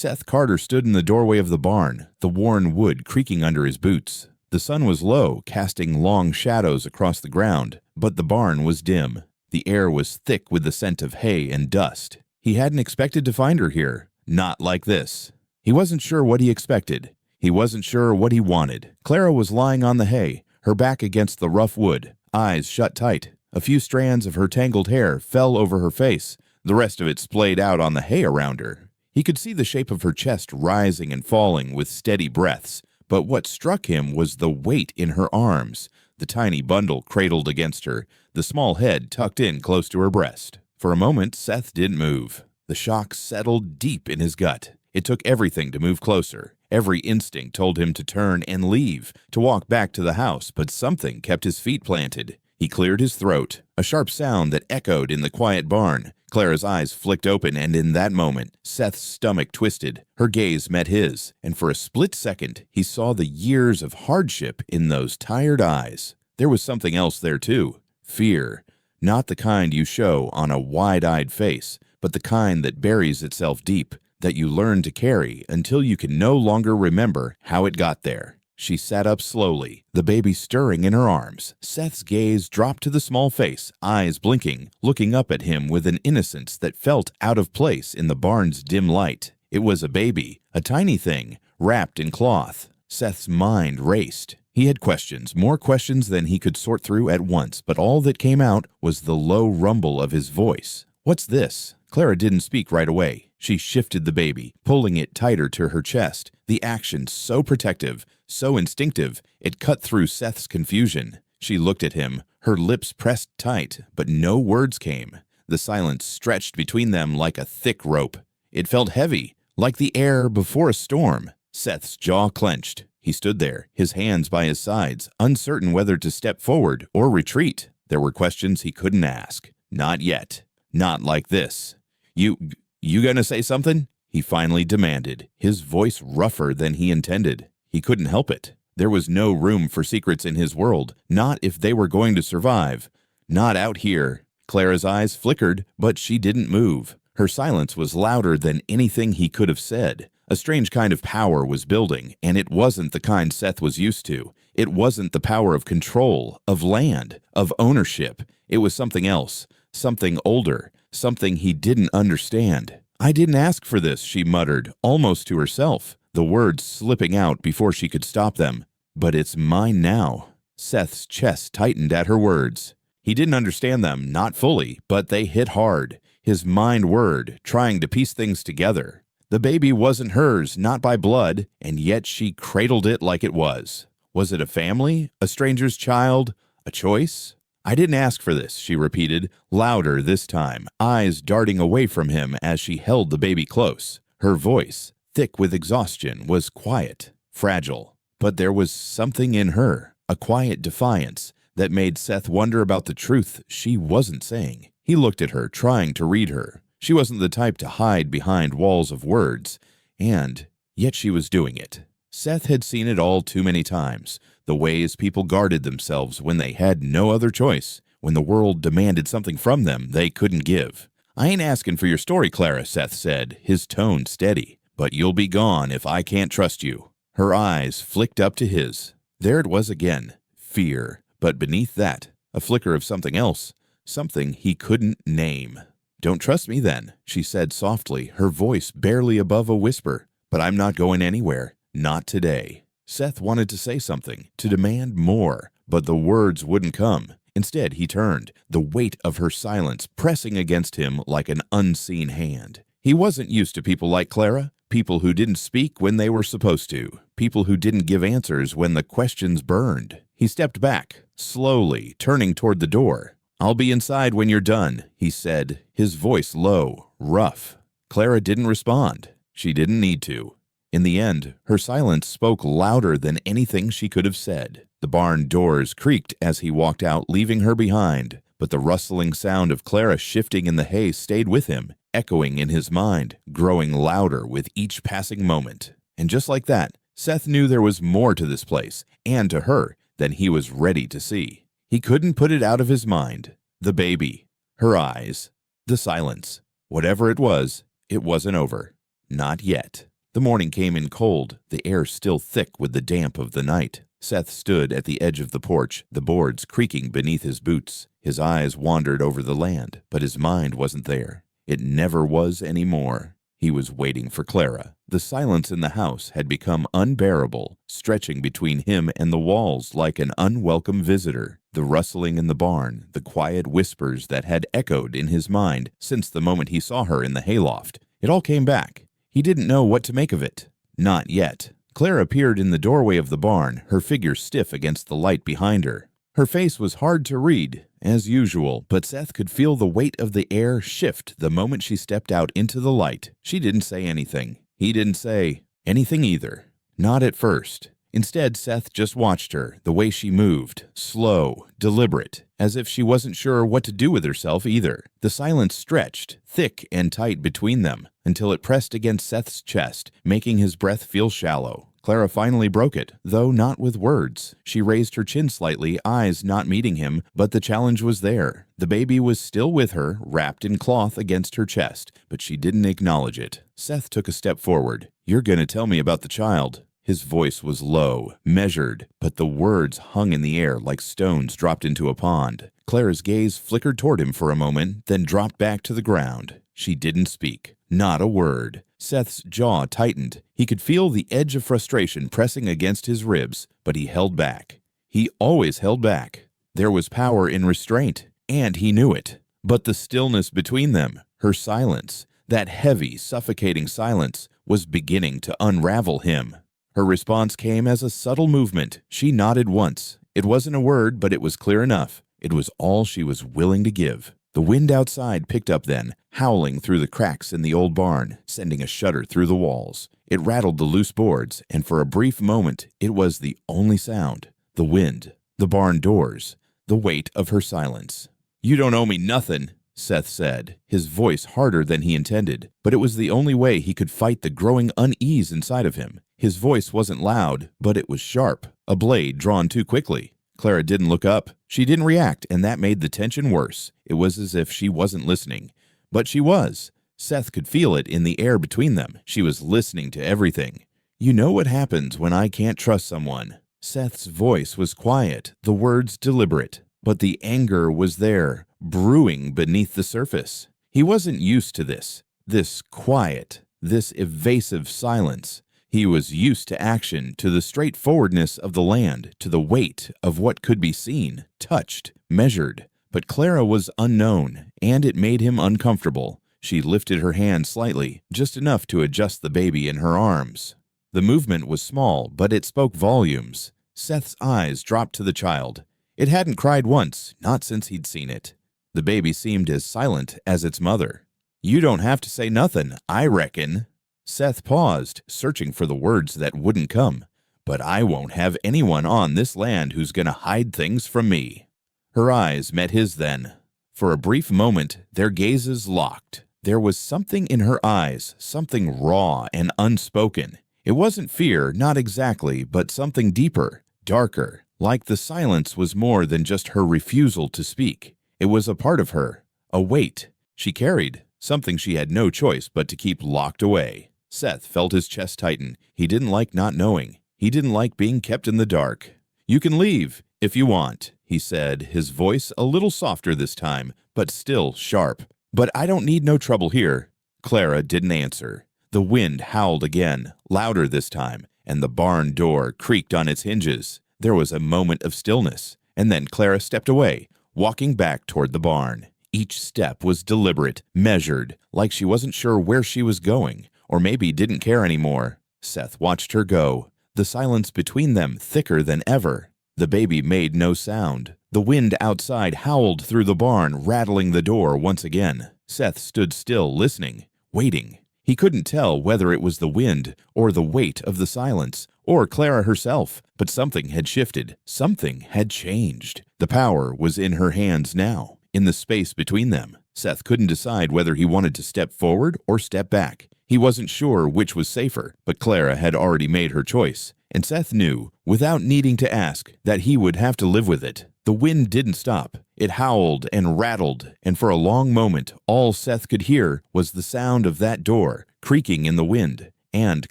Seth Carter stood in the doorway of the barn, the worn wood creaking under his boots. The sun was low, casting long shadows across the ground, but the barn was dim. The air was thick with the scent of hay and dust. He hadn't expected to find her here. Not like this. He wasn't sure what he expected. He wasn't sure what he wanted. Clara was lying on the hay, her back against the rough wood, eyes shut tight. A few strands of her tangled hair fell over her face. The rest of it splayed out on the hay around her. He could see the shape of her chest rising and falling with steady breaths, but what struck him was the weight in her arms, the tiny bundle cradled against her, the small head tucked in close to her breast. For a moment, Seth didn't move. The shock settled deep in his gut. It took everything to move closer. Every instinct told him to turn and leave, to walk back to the house, but something kept his feet planted. He cleared his throat, a sharp sound that echoed in the quiet barn. Clara's eyes flicked open, and in that moment, Seth's stomach twisted. Her gaze met his, and for a split second, he saw the years of hardship in those tired eyes. There was something else there, too. Fear. Not the kind you show on a wide-eyed face, but the kind that buries itself deep, that you learn to carry until you can no longer remember how it got there. She sat up slowly, the baby stirring in her arms. Seth's gaze dropped to the small face, eyes blinking, looking up at him with an innocence that felt out of place in the barn's dim light. It was a baby, a tiny thing, wrapped in cloth. Seth's mind raced. He had questions, more questions than he could sort through at once, but all that came out was the low rumble of his voice. "What's this?" Clara didn't speak right away. She shifted the baby, pulling it tighter to her chest, the action so protective, so instinctive, it cut through Seth's confusion. She looked at him, her lips pressed tight, but no words came. The silence stretched between them like a thick rope. It felt heavy, like the air before a storm. Seth's jaw clenched. He stood there, his hands by his sides, uncertain whether to step forward or retreat. There were questions he couldn't ask. Not yet. Not like this. You gonna say something?" he finally demanded, his voice rougher than he intended. He couldn't help it. There was no room for secrets in his world, not if they were going to survive. Not out here. Clara's eyes flickered, but she didn't move. Her silence was louder than anything he could have said. A strange kind of power was building, and it wasn't the kind Seth was used to. It wasn't the power of control, of land, of ownership. It was something else, something older, something he didn't understand. "I didn't ask for this," she muttered, almost to herself, the words slipping out before she could stop them. "But it's mine now." Seth's chest tightened at her words. He didn't understand them, not fully, but they hit hard. His mind whirred, trying to piece things together. The baby wasn't hers, not by blood, and yet she cradled it like it was. Was it a family? A stranger's child? A choice? "I didn't ask for this," she repeated, louder this time, eyes darting away from him as she held the baby close. Her voice, thick with exhaustion, was quiet, fragile. But there was something in her, a quiet defiance, that made Seth wonder about the truth she wasn't saying. He looked at her, trying to read her. She wasn't the type to hide behind walls of words, and yet she was doing it. Seth had seen it all too many times, the ways people guarded themselves when they had no other choice, when the world demanded something from them they couldn't give. "I ain't asking for your story, Clara," Seth said, his tone steady, "but you'll be gone if I can't trust you." Her eyes flicked up to his. There it was again, fear, but beneath that, a flicker of something else, something he couldn't name. "Don't trust me then," she said softly, her voice barely above a whisper, "but I'm not going anywhere. Not today." Seth wanted to say something, to demand more, but the words wouldn't come. Instead, he turned, the weight of her silence pressing against him like an unseen hand. He wasn't used to people like Clara, people who didn't speak when they were supposed to, people who didn't give answers when the questions burned. He stepped back, slowly, turning toward the door. "I'll be inside when you're done," he said, his voice low, rough. Clara didn't respond. She didn't need to. In the end, her silence spoke louder than anything she could have said. The barn doors creaked as he walked out, leaving her behind, but the rustling sound of Clara shifting in the hay stayed with him, echoing in his mind, growing louder with each passing moment. And just like that, Seth knew there was more to this place, and to her, than he was ready to see. He couldn't put it out of his mind. The baby, her eyes, the silence. Whatever it wasn't over. Not yet. The morning came in cold, the air still thick with the damp of the night. Seth stood at the edge of the porch, the boards creaking beneath his boots. His eyes wandered over the land, but his mind wasn't there. It never was anymore. He was waiting for Clara. The silence in the house had become unbearable, stretching between him and the walls like an unwelcome visitor. The rustling in the barn, the quiet whispers that had echoed in his mind since the moment he saw her in the hayloft. It all came back. He didn't know what to make of it. Not yet. Clara appeared in the doorway of the barn, her figure stiff against the light behind her. Her face was hard to read, as usual, but Seth could feel the weight of the air shift the moment she stepped out into the light. She didn't say anything. He didn't say anything either. Not at first. Instead, Seth just watched her, the way she moved, slow, deliberate, as if she wasn't sure what to do with herself either. The silence stretched, thick and tight between them, until it pressed against Seth's chest, making his breath feel shallow. Clara finally broke it, though not with words. She raised her chin slightly, eyes not meeting him, but the challenge was there. The baby was still with her, wrapped in cloth against her chest, but she didn't acknowledge it. Seth took a step forward. "You're gonna tell me about the child." His voice was low, measured, but the words hung in the air like stones dropped into a pond. Clara's gaze flickered toward him for a moment, then dropped back to the ground. She didn't speak. Not a word. Seth's jaw tightened. He could feel the edge of frustration pressing against his ribs, but he held back. He always held back. There was power in restraint, and he knew it. But the stillness between them, her silence, that heavy, suffocating silence, was beginning to unravel him. Her response came as a subtle movement. She nodded once. It wasn't a word, but it was clear enough. It was all she was willing to give. The wind outside picked up then, howling through the cracks in the old barn, sending a shudder through the walls. It rattled the loose boards, and for a brief moment, it was the only sound. The wind, the barn doors, the weight of her silence. "You don't owe me nothing," Seth said, his voice harder than he intended, but it was the only way he could fight the growing unease inside of him. His voice wasn't loud, but it was sharp, a blade drawn too quickly. Clara didn't look up. She didn't react, and that made the tension worse. It was as if she wasn't listening. But she was. Seth could feel it in the air between them. She was listening to everything. "You know what happens when I can't trust someone." Seth's voice was quiet, the words deliberate, but the anger was there, brewing beneath the surface. He wasn't used to this quiet, this evasive silence. He was used to action, to the straightforwardness of the land, to the weight of what could be seen, touched, measured. But Clara was unknown, and it made him uncomfortable. She lifted her hand slightly, just enough to adjust the baby in her arms. The movement was small, but it spoke volumes. Seth's eyes dropped to the child. It hadn't cried once, not since he'd seen it. The baby seemed as silent as its mother. "You don't have to say nothin', I reckon." Seth paused, searching for the words that wouldn't come. "But I won't have anyone on this land who's gonna hide things from me." Her eyes met his then. For a brief moment, their gazes locked. There was something in her eyes, something raw and unspoken. It wasn't fear, not exactly, but something deeper, darker, like the silence was more than just her refusal to speak. It was a part of her, a weight she carried, something she had no choice but to keep locked away. Seth felt his chest tighten. He didn't like not knowing. He didn't like being kept in the dark. "You can leave, if you want," he said, his voice a little softer this time, but still sharp. "But I don't need no trouble here." Clara didn't answer. The wind howled again, louder this time, and the barn door creaked on its hinges. There was a moment of stillness, and then Clara stepped away, walking back toward the barn. Each step was deliberate, measured, like she wasn't sure where she was going, or maybe didn't care anymore. Seth watched her go, the silence between them thicker than ever. The baby made no sound. The wind outside howled through the barn, rattling the door once again. Seth stood still, listening, waiting. He couldn't tell whether it was the wind, or the weight of the silence, or Clara herself, but something had shifted. Something had changed. The power was in her hands now, in the space between them. Seth couldn't decide whether he wanted to step forward or step back. He wasn't sure which was safer, but Clara had already made her choice, and Seth knew, without needing to ask, that he would have to live with it. The wind didn't stop. It howled and rattled, and for a long moment, all Seth could hear was the sound of that door creaking in the wind. and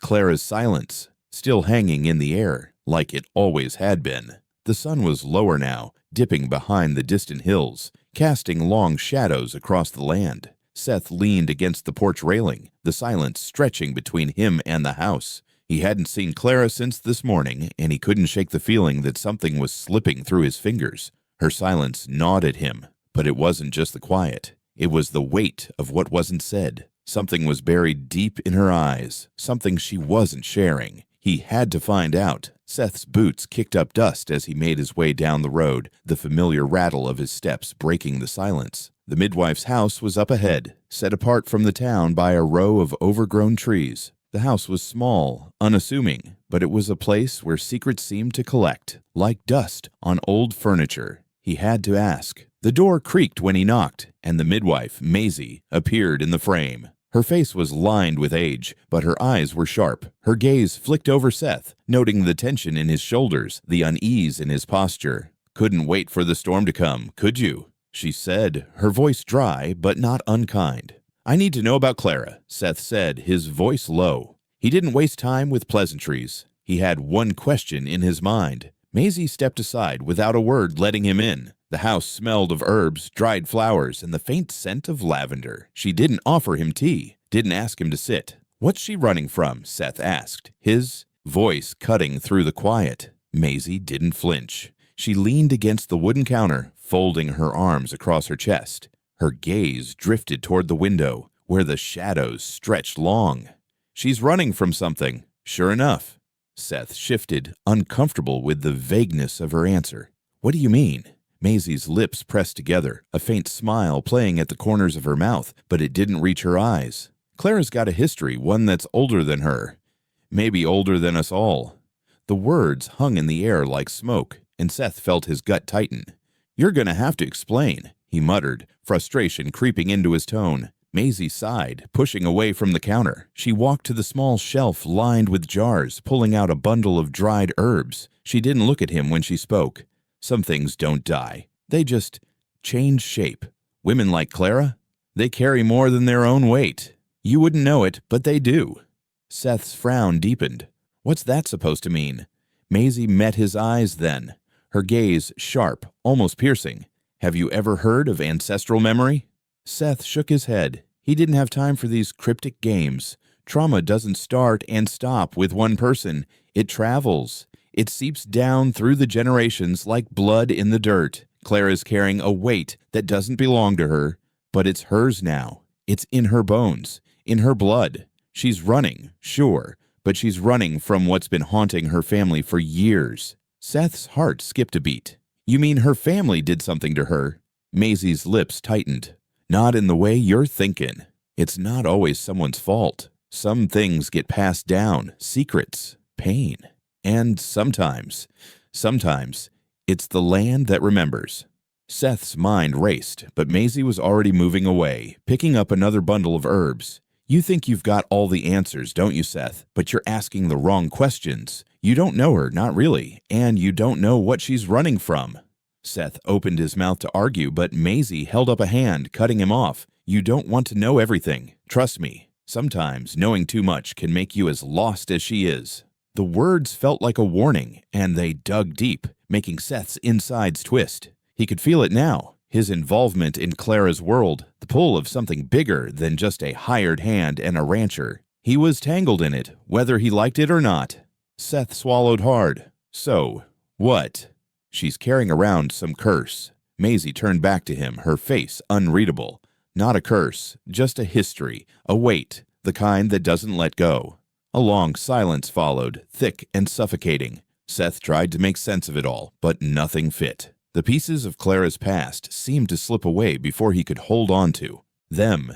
Clara's silence, still hanging in the air, like it always had been. The sun was lower now, dipping behind the distant hills, casting long shadows across the land. Seth leaned against the porch railing, the silence stretching between him and the house. He hadn't seen Clara since this morning, and he couldn't shake the feeling that something was slipping through his fingers. Her silence gnawed at him, but it wasn't just the quiet. It was the weight of what wasn't said. Something was buried deep in her eyes, something she wasn't sharing. He had to find out. Seth's boots kicked up dust as he made his way down the road, the familiar rattle of his steps breaking the silence. The midwife's house was up ahead, set apart from the town by a row of overgrown trees. The house was small, unassuming, but it was a place where secrets seemed to collect, like dust on old furniture. He had to ask. The door creaked when he knocked, and the midwife, Maisie, appeared in the frame. Her face was lined with age, but her eyes were sharp. Her gaze flicked over Seth, noting the tension in his shoulders, the unease in his posture. "Couldn't wait for the storm to come, could you?" she said, her voice dry but not unkind. "I need to know about Clara," Seth said, his voice low. He didn't waste time with pleasantries. He had one question in his mind. Maisie stepped aside without a word, letting him in. The house smelled of herbs, dried flowers, and the faint scent of lavender. She didn't offer him tea, didn't ask him to sit. "What's she running from?" Seth asked, his voice cutting through the quiet. Maisie didn't flinch. She leaned against the wooden counter, folding her arms across her chest. Her gaze drifted toward the window, where the shadows stretched long. "She's running from something." Sure enough. Seth shifted, uncomfortable with the vagueness of her answer. "What do you mean?" Maisie's lips pressed together, a faint smile playing at the corners of her mouth, but it didn't reach her eyes. "Clara's got a history, one that's older than her. Maybe older than us all." The words hung in the air like smoke, and Seth felt his gut tighten. "You're gonna have to explain," he muttered, frustration creeping into his tone. Maisie sighed, pushing away from the counter. She walked to the small shelf lined with jars, pulling out a bundle of dried herbs. She didn't look at him when she spoke. "Some things don't die. They just change shape. Women like Clara, they carry more than their own weight. You wouldn't know it, but they do." Seth's frown deepened. "What's that supposed to mean?" Maisie met his eyes then, her gaze sharp, almost piercing. "Have you ever heard of ancestral memory?" Seth shook his head. He didn't have time for these cryptic games. Trauma doesn't start and stop with one person. It travels. It seeps down through the generations like blood in the dirt. Clara's carrying a weight that doesn't belong to her, but it's hers now. It's in her bones, in her blood. She's running, sure, but she's running from what's been haunting her family for years. Seth's heart skipped a beat. "You mean her family did something to her?" Maisie's lips tightened. "Not in the way you're thinking. It's not always someone's fault. Some things get passed down, secrets, pain. And sometimes, it's the land that remembers." Seth's mind raced, but Maisie was already moving away, picking up another bundle of herbs. "You think you've got all the answers, don't you, Seth? But you're asking the wrong questions. You don't know her, not really, and you don't know what she's running from." Seth opened his mouth to argue, but Maisie held up a hand, cutting him off. "You don't want to know everything. Trust me. Sometimes knowing too much can make you as lost as she is." The words felt like a warning, and they dug deep, making Seth's insides twist. He could feel it now, his involvement in Clara's world, the pull of something bigger than just a hired hand and a rancher. He was tangled in it, whether he liked it or not. Seth swallowed hard. "So, what?" "She's carrying around some curse." Maisie turned back to him, her face unreadable. "Not a curse, just a history, a weight, the kind that doesn't let go." A long silence followed, thick and suffocating. Seth tried to make sense of it all, but nothing fit. The pieces of Clara's past seemed to slip away before he could hold on to them.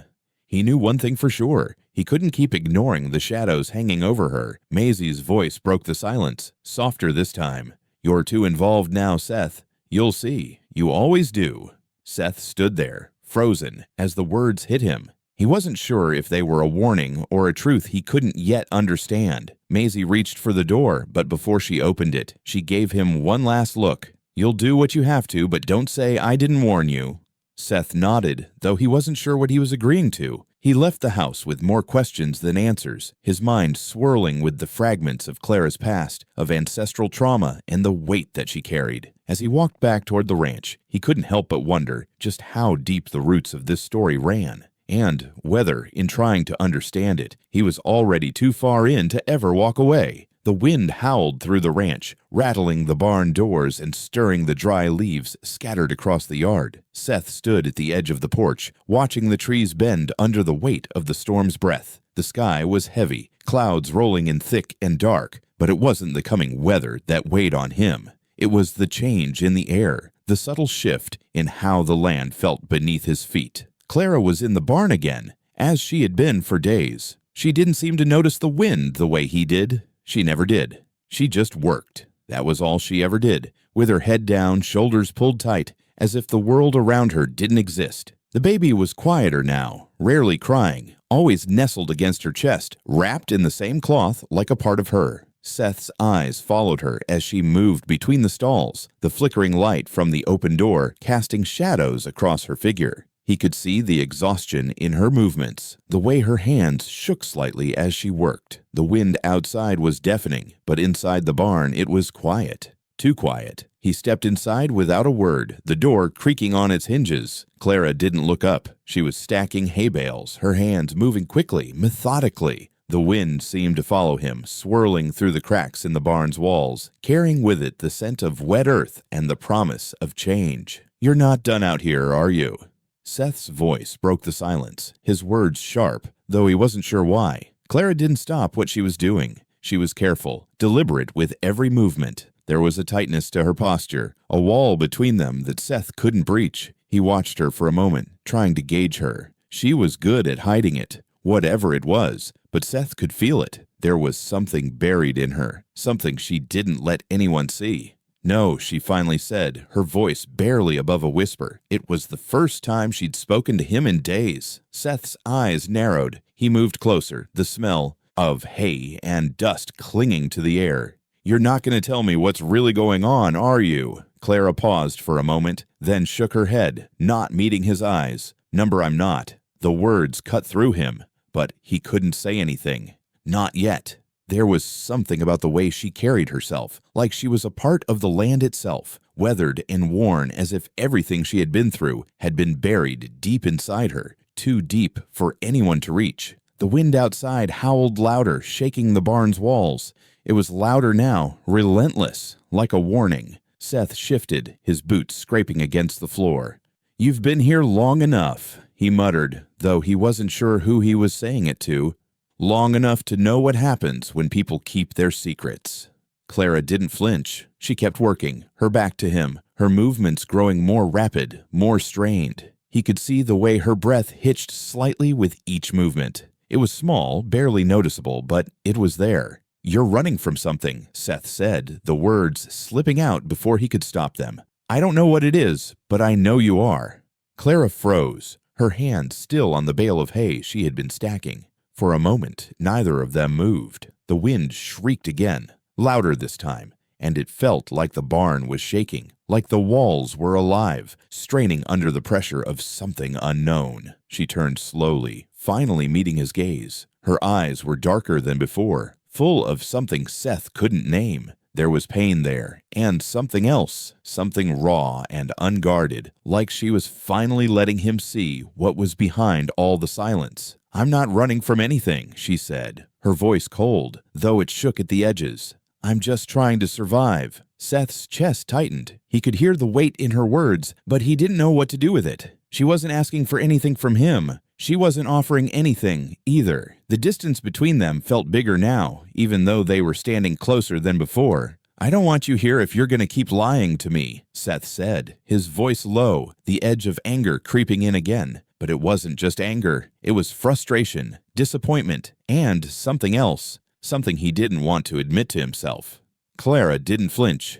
He knew one thing for sure. He couldn't keep ignoring the shadows hanging over her. Maisie's voice broke the silence, softer this time. "You're too involved now, Seth. You'll see. You always do." Seth stood there, frozen, as the words hit him. He wasn't sure if they were a warning or a truth he couldn't yet understand. Maisie reached for the door, but before she opened it, she gave him one last look. "You'll do what you have to, but don't say I didn't warn you." Seth nodded, though he wasn't sure what he was agreeing to. He left the house with more questions than answers, his mind swirling with the fragments of Clara's past, of ancestral trauma, and the weight that she carried. As he walked back toward the ranch, he couldn't help but wonder just how deep the roots of this story ran, and whether, in trying to understand it, he was already too far in to ever walk away. The wind howled through the ranch, rattling the barn doors and stirring the dry leaves scattered across the yard. Seth stood at the edge of the porch, watching the trees bend under the weight of the storm's breath. The sky was heavy, clouds rolling in thick and dark, but it wasn't the coming weather that weighed on him. It was the change in the air, the subtle shift in how the land felt beneath his feet. Clara was in the barn again, as she had been for days. She didn't seem to notice the wind the way he did. She never did. She just worked. That was all she ever did, with her head down, shoulders pulled tight, as if the world around her didn't exist. The baby was quieter now, rarely crying, always nestled against her chest, wrapped in the same cloth like a part of her. Seth's eyes followed her as she moved between the stalls, the flickering light from the open door casting shadows across her figure. He could see the exhaustion in her movements, the way her hands shook slightly as she worked. The wind outside was deafening, but inside the barn it was quiet. Too quiet. He stepped inside without a word, the door creaking on its hinges. Clara didn't look up. She was stacking hay bales, her hands moving quickly, methodically. The wind seemed to follow him, swirling through the cracks in the barn's walls, carrying with it the scent of wet earth and the promise of change. "You're not done out here, are you?" Seth's voice broke the silence, his words sharp, though he wasn't sure why. Clara didn't stop what she was doing. She was careful, deliberate with every movement. There was a tightness to her posture, a wall between them that Seth couldn't breach. He watched her for a moment, trying to gauge her. She was good at hiding it, whatever it was, but Seth could feel it. There was something buried in her, something she didn't let anyone see. "No," she finally said, her voice barely above a whisper. It was the first time she'd spoken to him in days. Seth's eyes narrowed. He moved closer, the smell of hay and dust clinging to the air. "You're not going to tell me what's really going on, are you?" Clara paused for a moment, then shook her head, not meeting his eyes. I'm not." The words cut through him, but he couldn't say anything. Not yet. There was something about the way she carried herself, like she was a part of the land itself, weathered and worn as if everything she had been through had been buried deep inside her, too deep for anyone to reach. The wind outside howled louder, shaking the barn's walls. It was louder now, relentless, like a warning. Seth shifted, his boots scraping against the floor. "You've been here long enough," he muttered, though he wasn't sure who he was saying it to. "Long enough to know what happens when people keep their secrets." Clara didn't flinch. She kept working, her back to him, her movements growing more rapid, more strained. He could see the way her breath hitched slightly with each movement. It was small, barely noticeable, but it was there. "You're running from something," Seth said, the words slipping out before he could stop them. "I don't know what it is, but I know you are." Clara froze, her hand still on the bale of hay she had been stacking. For a moment, neither of them moved. The wind shrieked again, louder this time, and it felt like the barn was shaking, like the walls were alive, straining under the pressure of something unknown. She turned slowly, finally meeting his gaze. Her eyes were darker than before, full of something Seth couldn't name. There was pain there, and something else, something raw and unguarded, like she was finally letting him see what was behind all the silence. "I'm not running from anything," she said, her voice cold, though it shook at the edges. "I'm just trying to survive." Seth's chest tightened. He could hear the weight in her words, but he didn't know what to do with it. She wasn't asking for anything from him. She wasn't offering anything, either. The distance between them felt bigger now, even though they were standing closer than before. "I don't want you here if you're going to keep lying to me," Seth said, his voice low, the edge of anger creeping in again. But it wasn't just anger. It was frustration, disappointment, and something else, something he didn't want to admit to himself. Clara didn't flinch.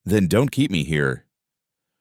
"Then don't keep me here."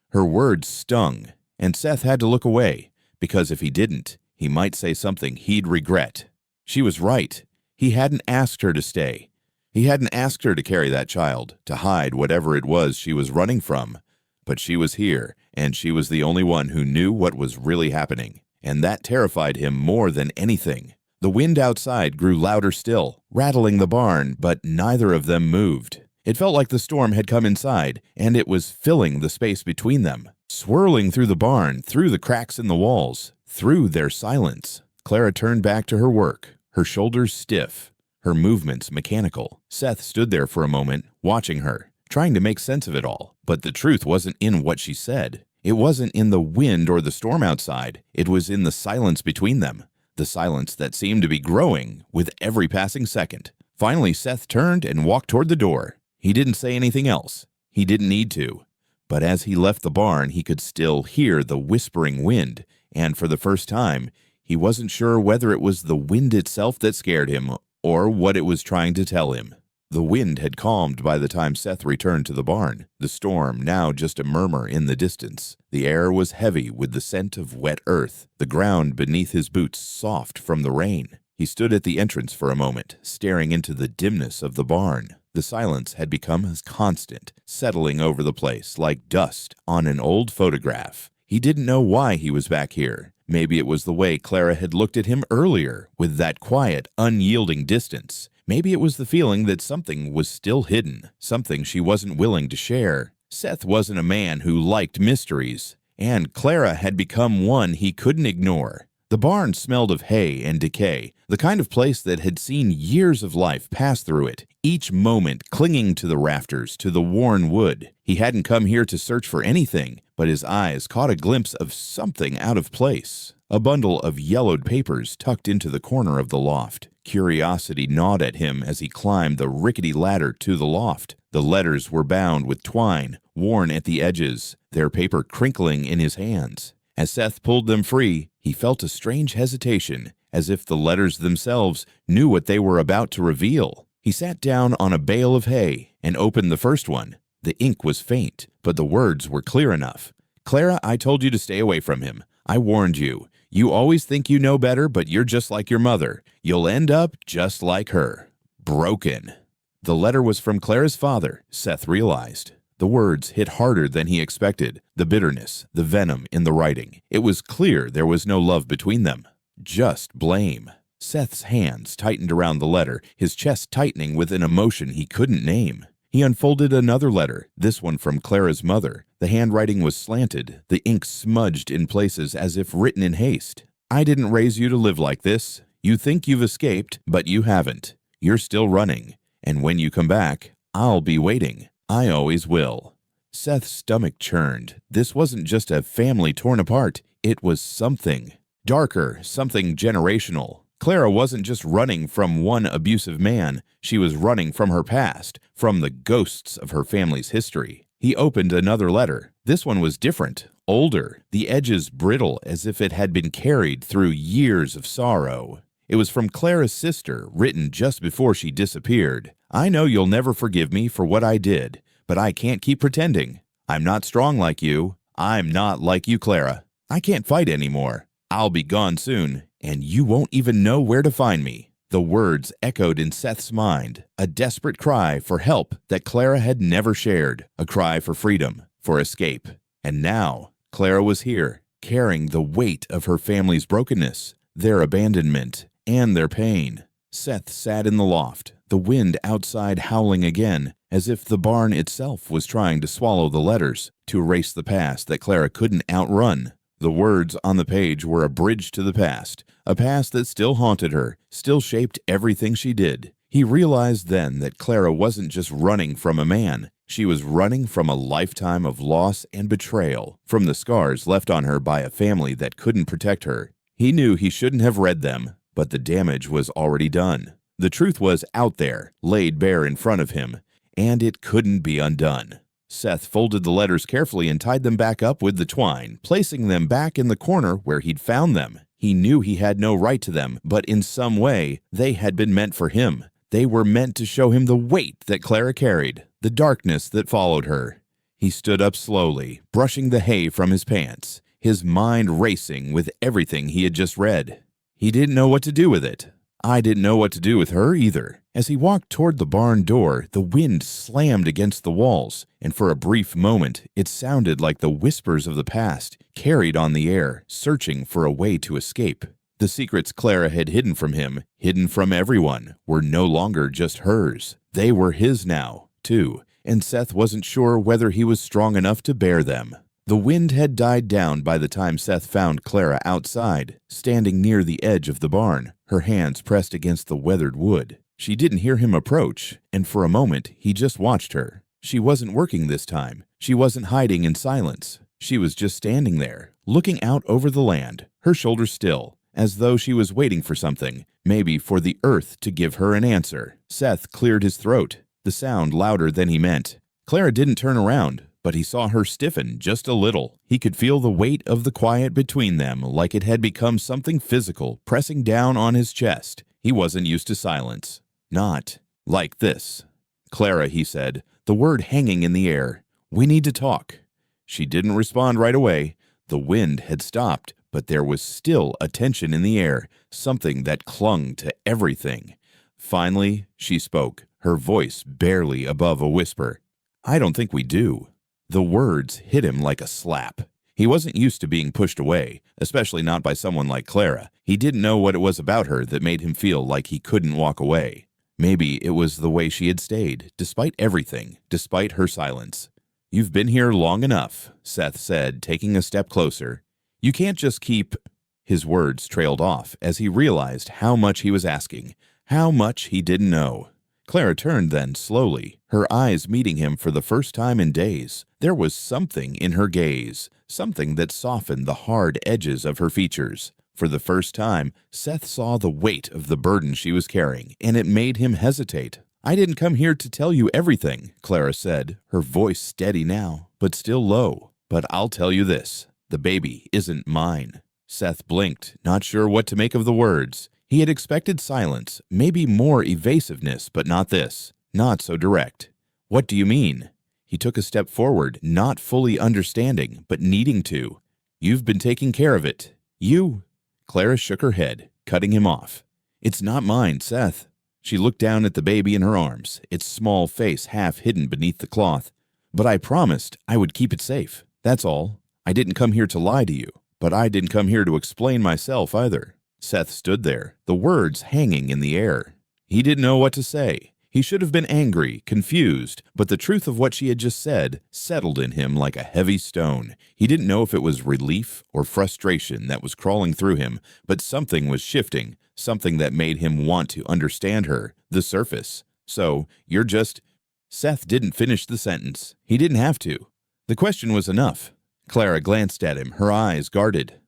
Her words stung, and Seth had to look away, because if he didn't, he might say something he'd regret. She was right. He hadn't asked her to stay. He hadn't asked her to carry that child, to hide whatever it was she was running from. But she was here, and she was the only one who knew what was really happening. and that terrified him more than anything. The wind outside grew louder still, rattling the barn, but neither of them moved. It felt like the storm had come inside, and it was filling the space between them, swirling through the barn, through the cracks in the walls, through their silence. Clara turned back to her work, her shoulders stiff, her movements mechanical. Seth stood there for a moment, watching her, trying to make sense of it all. But the truth wasn't in what she said. It wasn't in the wind or the storm outside. It was in the silence between them, the silence that seemed to be growing with every passing second. Finally, Seth turned and walked toward the door. He didn't say anything else. He didn't need to. But as he left the barn, he could still hear the whispering wind, and for the first time, he wasn't sure whether it was the wind itself that scared him or what it was trying to tell him. The wind had calmed by the time Seth returned to the barn, the storm now just a murmur in the distance. The air was heavy with the scent of wet earth, the ground beneath his boots soft from the rain. He stood at the entrance for a moment, staring into the dimness of the barn. The silence had become as constant, settling over the place like dust on an old photograph. He didn't know why he was back here. Maybe it was the way Clara had looked at him earlier, with that quiet, unyielding distance. Maybe it was the feeling that something was still hidden, something she wasn't willing to share. Seth wasn't a man who liked mysteries, and Clara had become one he couldn't ignore. The barn smelled of hay and decay, the kind of place that had seen years of life pass through it, each moment clinging to the rafters, to the worn wood. He hadn't come here to search for anything, but his eyes caught a glimpse of something out of place. A bundle of yellowed papers tucked into the corner of the loft. Curiosity gnawed at him as he climbed the rickety ladder to the loft. The letters were bound with twine, worn at the edges, their paper crinkling in his hands. As Seth pulled them free, he felt a strange hesitation, as if the letters themselves knew what they were about to reveal. He sat down on a bale of hay and opened the first one. The ink was faint, but the words were clear enough. "Clara, I told you to stay away from him. I warned you. You always think you know better, but you're just like your mother. You'll end up just like her. Broken." The letter was from Clara's father, Seth realized. The words hit harder than he expected, the bitterness, the venom in the writing. It was clear there was no love between them, just blame. Seth's hands tightened around the letter, his chest tightening with an emotion he couldn't name. He unfolded another letter, this one from Clara's mother. The handwriting was slanted, the ink smudged in places as if written in haste. "I didn't raise you to live like this. You think you've escaped, but you haven't. You're still running. And when you come back, I'll be waiting. I always will." Seth's stomach churned. This wasn't just a family torn apart. It was something darker, something generational. Clara wasn't just running from one abusive man. She was running from her past, from the ghosts of her family's history. He opened another letter. This one was different, older, the edges brittle as if it had been carried through years of sorrow. It was from Clara's sister, written just before she disappeared. "I know you'll never forgive me for what I did, but I can't keep pretending. I'm not strong like you. I'm not like you, Clara. I can't fight anymore. I'll be gone soon, and you won't even know where to find me." The words echoed in Seth's mind, a desperate cry for help that Clara had never shared, a cry for freedom, for escape. And now, Clara was here, carrying the weight of her family's brokenness, their abandonment, and their pain. Seth sat in the loft, the wind outside howling again, as if the barn itself was trying to swallow the letters, to erase the past that Clara couldn't outrun. The words on the page were a bridge to the past, a past that still haunted her, still shaped everything she did. He realized then that Clara wasn't just running from a man. She was running from a lifetime of loss and betrayal, from the scars left on her by a family that couldn't protect her. He knew he shouldn't have read them, but the damage was already done. The truth was out there, laid bare in front of him, and it couldn't be undone. Seth folded the letters carefully and tied them back up with the twine, placing them back in the corner where he'd found them. He knew he had no right to them, but in some way, they had been meant for him. They were meant to show him the weight that Clara carried, the darkness that followed her. He stood up slowly, brushing the hay from his pants, his mind racing with everything he had just read. He didn't know what to do with it. I didn't know what to do with her either. As he walked toward the barn door, the wind slammed against the walls, and for a brief moment, it sounded like the whispers of the past carried on the air, searching for a way to escape. The secrets Clara had hidden from him, hidden from everyone, were no longer just hers. They were his now, too, and Seth wasn't sure whether he was strong enough to bear them. The wind had died down by the time Seth found Clara outside, standing near the edge of the barn, her hands pressed against the weathered wood. She didn't hear him approach, and for a moment he just watched her. She wasn't working this time. She wasn't hiding in silence. She was just standing there, looking out over the land, her shoulders still, as though she was waiting for something, maybe for the earth to give her an answer. Seth cleared his throat, the sound louder than he meant. Clara didn't turn around, but he saw her stiffen just a little. He could feel the weight of the quiet between them, like it had become something physical, pressing down on his chest. He wasn't used to silence. Not like this. Clara, he said, the word hanging in the air. We need to talk. She didn't respond right away. The wind had stopped, but there was still a tension in the air, something that clung to everything. Finally, she spoke, her voice barely above a whisper. I don't think we do. The words hit him like a slap. He wasn't used to being pushed away, especially not by someone like Clara. He didn't know what it was about her that made him feel like he couldn't walk away. Maybe it was the way she had stayed, despite everything, despite her silence. You've been here long enough, Seth said, taking a step closer. You can't just keep... His words trailed off as he realized how much he was asking, how much he didn't know. Clara turned then slowly, her eyes meeting him for the first time in days. There was something in her gaze, something that softened the hard edges of her features. For the first time, Seth saw the weight of the burden she was carrying, and it made him hesitate. I didn't come here to tell you everything, Clara said, her voice steady now, but still low. But I'll tell you this, the baby isn't mine. Seth blinked, not sure what to make of the words. He had expected silence, maybe more evasiveness, but not this, not so direct. What do you mean? He took a step forward, not fully understanding, but needing to. You've been taking care of it. You... Clara shook her head, cutting him off. It's not mine, Seth. She looked down at the baby in her arms, its small face half hidden beneath the cloth. But I promised I would keep it safe. That's all. I didn't come here to lie to you, but I didn't come here to explain myself either. Seth stood there, the words hanging in the air. He didn't know what to say. He should have been angry, confused, but the truth of what she had just said settled in him like a heavy stone. He didn't know if it was relief or frustration that was crawling through him, but something was shifting, something that made him want to understand her, the surface. So, you're just... Seth didn't finish the sentence. He didn't have to. The question was enough. Clara glanced at him, her eyes guarded.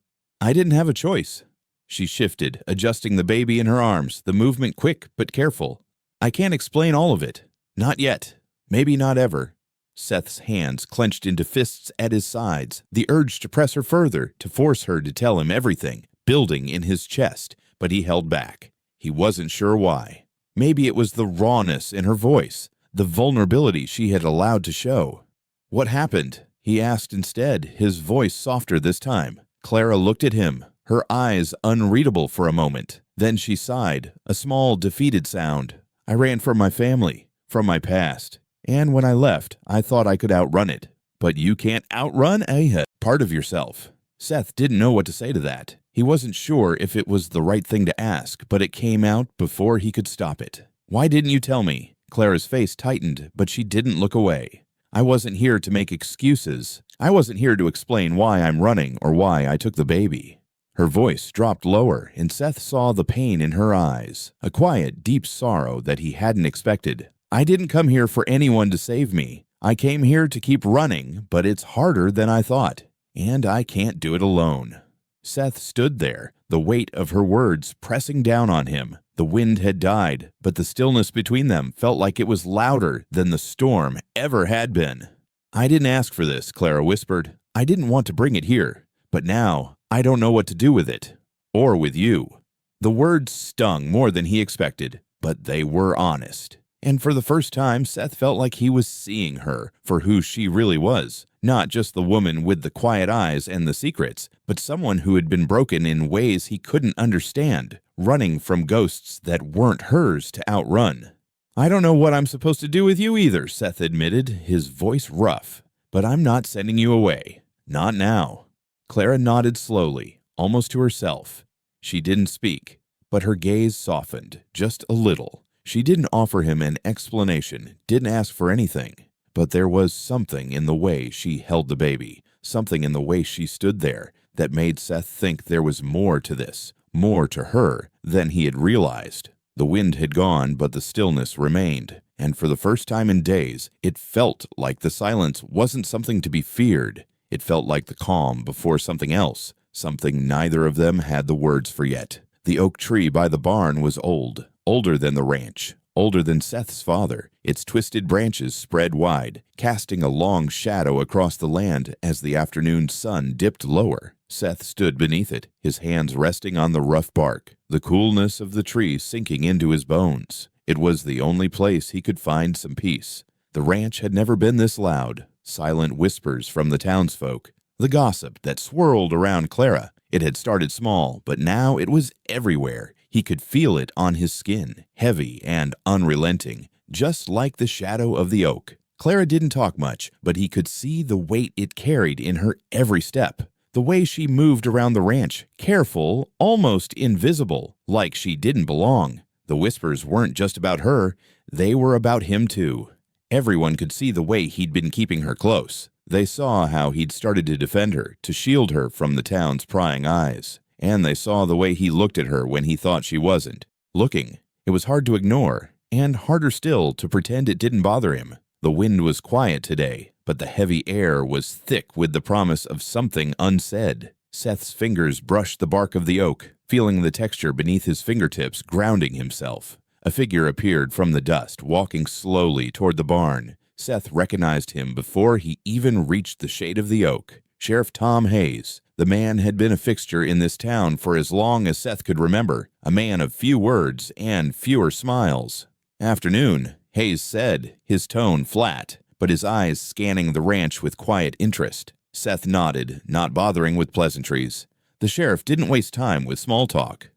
I didn't have a choice. She shifted, adjusting the baby in her arms, the movement quick but careful. I can't explain all of it. Not yet. Maybe not ever. Seth's hands clenched into fists at his sides, the urge to press her further, to force her to tell him everything, building in his chest, but he held back. He wasn't sure why. Maybe it was the rawness in her voice, the vulnerability she had allowed to show. What happened? He asked instead, his voice softer this time. Clara looked at him, her eyes unreadable for a moment. Then she sighed, a small, defeated sound. I ran from my family, from my past, and when I left, I thought I could outrun it. But you can't outrun a part of yourself. Seth didn't know what to say to that. He wasn't sure if it was the right thing to ask, but it came out before he could stop it. Why didn't you tell me? Clara's face tightened, but she didn't look away. I wasn't here to make excuses. I wasn't here to explain why I'm running or why I took the baby. Her voice dropped lower, and Seth saw the pain in her eyes, a quiet, deep sorrow that he hadn't expected. I didn't come here for anyone to save me. I came here to keep running, but it's harder than I thought, and I can't do it alone. Seth stood there, the weight of her words pressing down on him. The wind had died, but the stillness between them felt like it was louder than the storm ever had been. I didn't ask for this, Clara whispered. I didn't want to bring it here, but now I don't know what to do with it, or with you. The words stung more than he expected, but they were honest. And for the first time, Seth felt like he was seeing her for who she really was. Not just the woman with the quiet eyes and the secrets, but someone who had been broken in ways he couldn't understand, running from ghosts that weren't hers to outrun. "I don't know what I'm supposed to do with you either," Seth admitted, his voice rough. "But I'm not sending you away. Not now." Clara nodded slowly, almost to herself. She didn't speak, but her gaze softened, just a little. She didn't offer him an explanation, didn't ask for anything. But there was something in the way she held the baby, something in the way she stood there, that made Seth think there was more to this, more to her, than he had realized. The wind had gone, but the stillness remained, and for the first time in days, it felt like the silence wasn't something to be feared. It felt like the calm before something else, something neither of them had the words for yet. The oak tree by the barn was old, older than the ranch, older than Seth's father. Its twisted branches spread wide, casting a long shadow across the land as the afternoon sun dipped lower. Seth stood beneath it, his hands resting on the rough bark, the coolness of the tree sinking into his bones. It was the only place he could find some peace. The ranch had never been this loud. Silent whispers from the townsfolk, the gossip that swirled around Clara. It had started small, but now it was everywhere. He could feel it on his skin, heavy and unrelenting, just like the shadow of the oak. Clara didn't talk much, but he could see the weight it carried in her every step. The way she moved around the ranch, careful, almost invisible, like she didn't belong. The whispers weren't just about her, they were about him too. Everyone could see the way he'd been keeping her close. They saw how he'd started to defend her, to shield her from the town's prying eyes. And they saw the way he looked at her when he thought she wasn't looking. It was hard to ignore, and harder still to pretend it didn't bother him. The wind was quiet today, but the heavy air was thick with the promise of something unsaid. Seth's fingers brushed the bark of the oak, feeling the texture beneath his fingertips, grounding himself. A figure appeared from the dust, walking slowly toward the barn. Seth recognized him before he even reached the shade of the oak. Sheriff Tom Hayes. The man had been a fixture in this town for as long as Seth could remember, a man of few words and fewer smiles. "Afternoon," Hayes said, his tone flat, but his eyes scanning the ranch with quiet interest. Seth nodded, not bothering with pleasantries. The sheriff didn't waste time with small talk.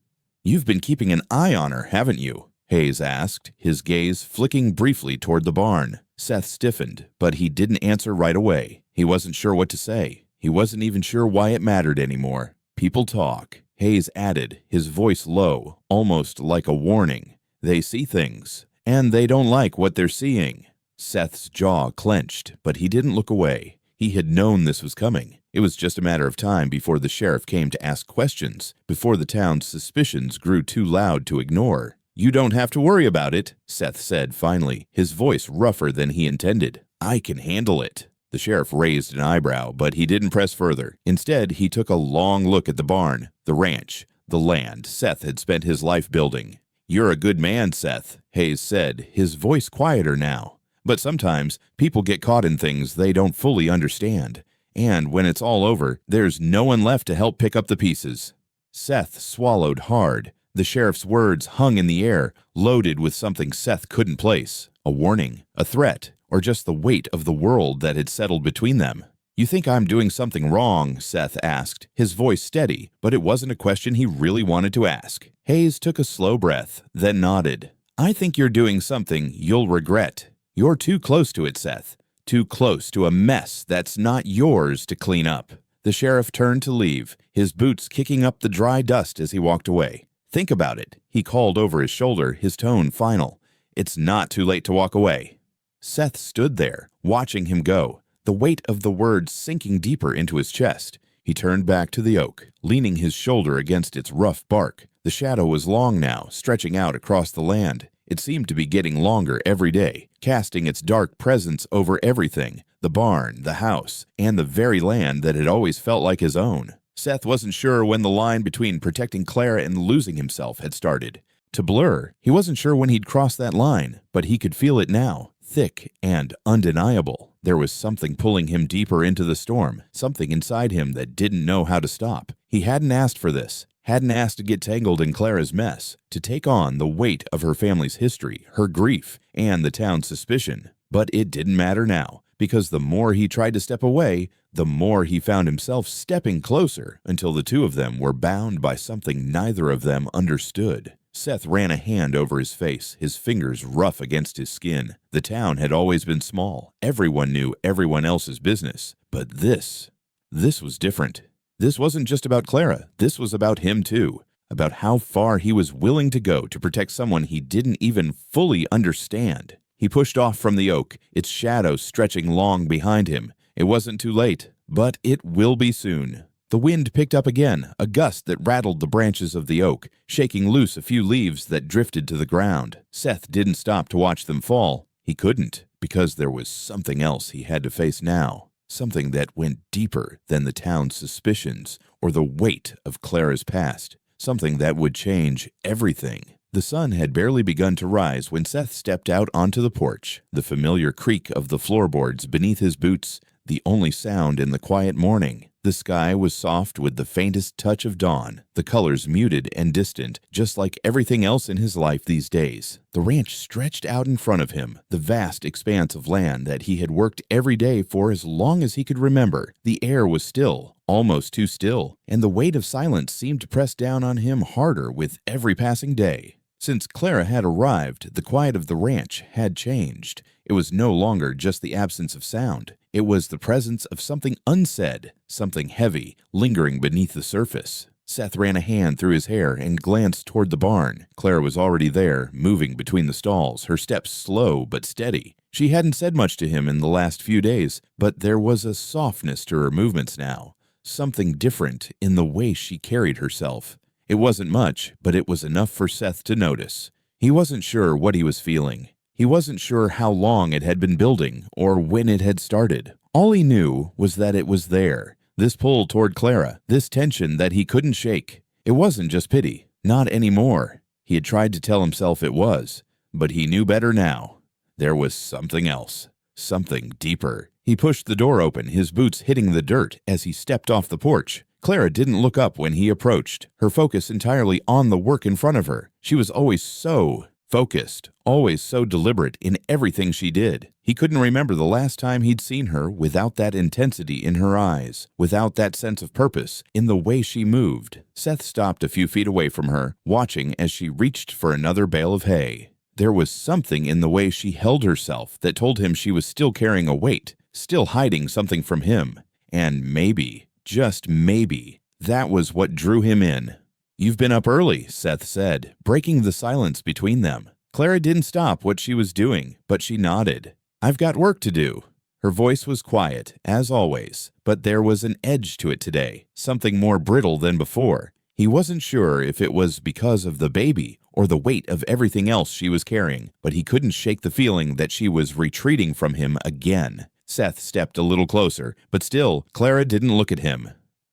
"You've been keeping an eye on her, haven't you?" Hayes asked, his gaze flicking briefly toward the barn. Seth stiffened, but he didn't answer right away. He wasn't sure what to say. He wasn't even sure why it mattered anymore. "People talk," Hayes added, his voice low, almost like a warning. "They see things, and they don't like what they're seeing." Seth's jaw clenched, but he didn't look away. He had known this was coming. It was just a matter of time before the sheriff came to ask questions, before the town's suspicions grew too loud to ignore. "You don't have to worry about it," Seth said finally, his voice rougher than he intended. "I can handle it." The sheriff raised an eyebrow, but he didn't press further. Instead, he took a long look at the barn, the ranch, the land Seth had spent his life building. "You're a good man, Seth," Hayes said, his voice quieter now. "But sometimes people get caught in things they don't fully understand. And when it's all over, there's no one left to help pick up the pieces." Seth swallowed hard. The sheriff's words hung in the air, loaded with something Seth couldn't place. A warning, a threat, or just the weight of the world that had settled between them. "You think I'm doing something wrong?" Seth asked, his voice steady, but it wasn't a question he really wanted to ask. Hayes took a slow breath, then nodded. "I think you're doing something you'll regret. You're too close to it, Seth. Too close to a mess that's not yours to clean up." The sheriff turned to leave, his boots kicking up the dry dust as he walked away. "Think about it," he called over his shoulder, his tone final. "It's not too late to walk away." Seth stood there, watching him go, the weight of the words sinking deeper into his chest. He turned back to the oak, leaning his shoulder against its rough bark. The shadow was long now, stretching out across the land. It seemed to be getting longer every day, casting its dark presence over everything, the barn, the house, and the very land that had always felt like his own. Seth wasn't sure when the line between protecting Clara and losing himself had started to blur. He wasn't sure when he'd crossed that line, but he could feel it now, thick and undeniable. There was something pulling him deeper into the storm, something inside him that didn't know how to stop. He hadn't asked for this, hadn't asked to get tangled in Clara's mess, to take on the weight of her family's history, her grief, and the town's suspicion. But it didn't matter now, because the more he tried to step away, the more he found himself stepping closer until the two of them were bound by something neither of them understood. Seth ran a hand over his face, his fingers rough against his skin. The town had always been small. Everyone knew everyone else's business. But this was different. This wasn't just about Clara. This was about him too. About how far he was willing to go to protect someone he didn't even fully understand. He pushed off from the oak, its shadow stretching long behind him. It wasn't too late, but it will be soon. The wind picked up again, a gust that rattled the branches of the oak, shaking loose a few leaves that drifted to the ground. Seth didn't stop to watch them fall. He couldn't, because there was something else he had to face now. Something that went deeper than the town's suspicions or the weight of Clara's past. Something that would change everything. The sun had barely begun to rise when Seth stepped out onto the porch. The familiar creak of the floorboards beneath his boots, the only sound in the quiet morning. The sky was soft with the faintest touch of dawn, the colors muted and distant, just like everything else in his life these days. The ranch stretched out in front of him, the vast expanse of land that he had worked every day for as long as he could remember. The air was still, almost too still, and the weight of silence seemed to press down on him harder with every passing day. Since Clara had arrived, the quiet of the ranch had changed. It was no longer just the absence of sound. It was the presence of something unsaid, something heavy, lingering beneath the surface. Seth ran a hand through his hair and glanced toward the barn. Clara was already there, moving between the stalls, her steps slow but steady. She hadn't said much to him in the last few days, but there was a softness to her movements now, something different in the way she carried herself. It wasn't much, but it was enough for Seth to notice. He wasn't sure what he was feeling. He wasn't sure how long it had been building or when it had started. All he knew was that it was there, this pull toward Clara, this tension that he couldn't shake. It wasn't just pity, not anymore. He had tried to tell himself it was, but he knew better now. There was something else, something deeper. He pushed the door open, his boots hitting the dirt as he stepped off the porch. Clara didn't look up when he approached, her focus entirely on the work in front of her. She was always so focused, always so deliberate in everything she did. He couldn't remember the last time he'd seen her without that intensity in her eyes, without that sense of purpose in the way she moved. Seth stopped a few feet away from her, watching as she reached for another bale of hay. There was something in the way she held herself that told him she was still carrying a weight, still hiding something from him. And maybe, just maybe, that was what drew him in. "You've been up early," Seth said, breaking the silence between them. Clara didn't stop what she was doing, but she nodded. "I've got work to do." Her voice was quiet, as always, but there was an edge to it today, something more brittle than before. He wasn't sure if it was because of the baby or the weight of everything else she was carrying, but he couldn't shake the feeling that she was retreating from him again. Seth stepped a little closer, but still, Clara didn't look at him.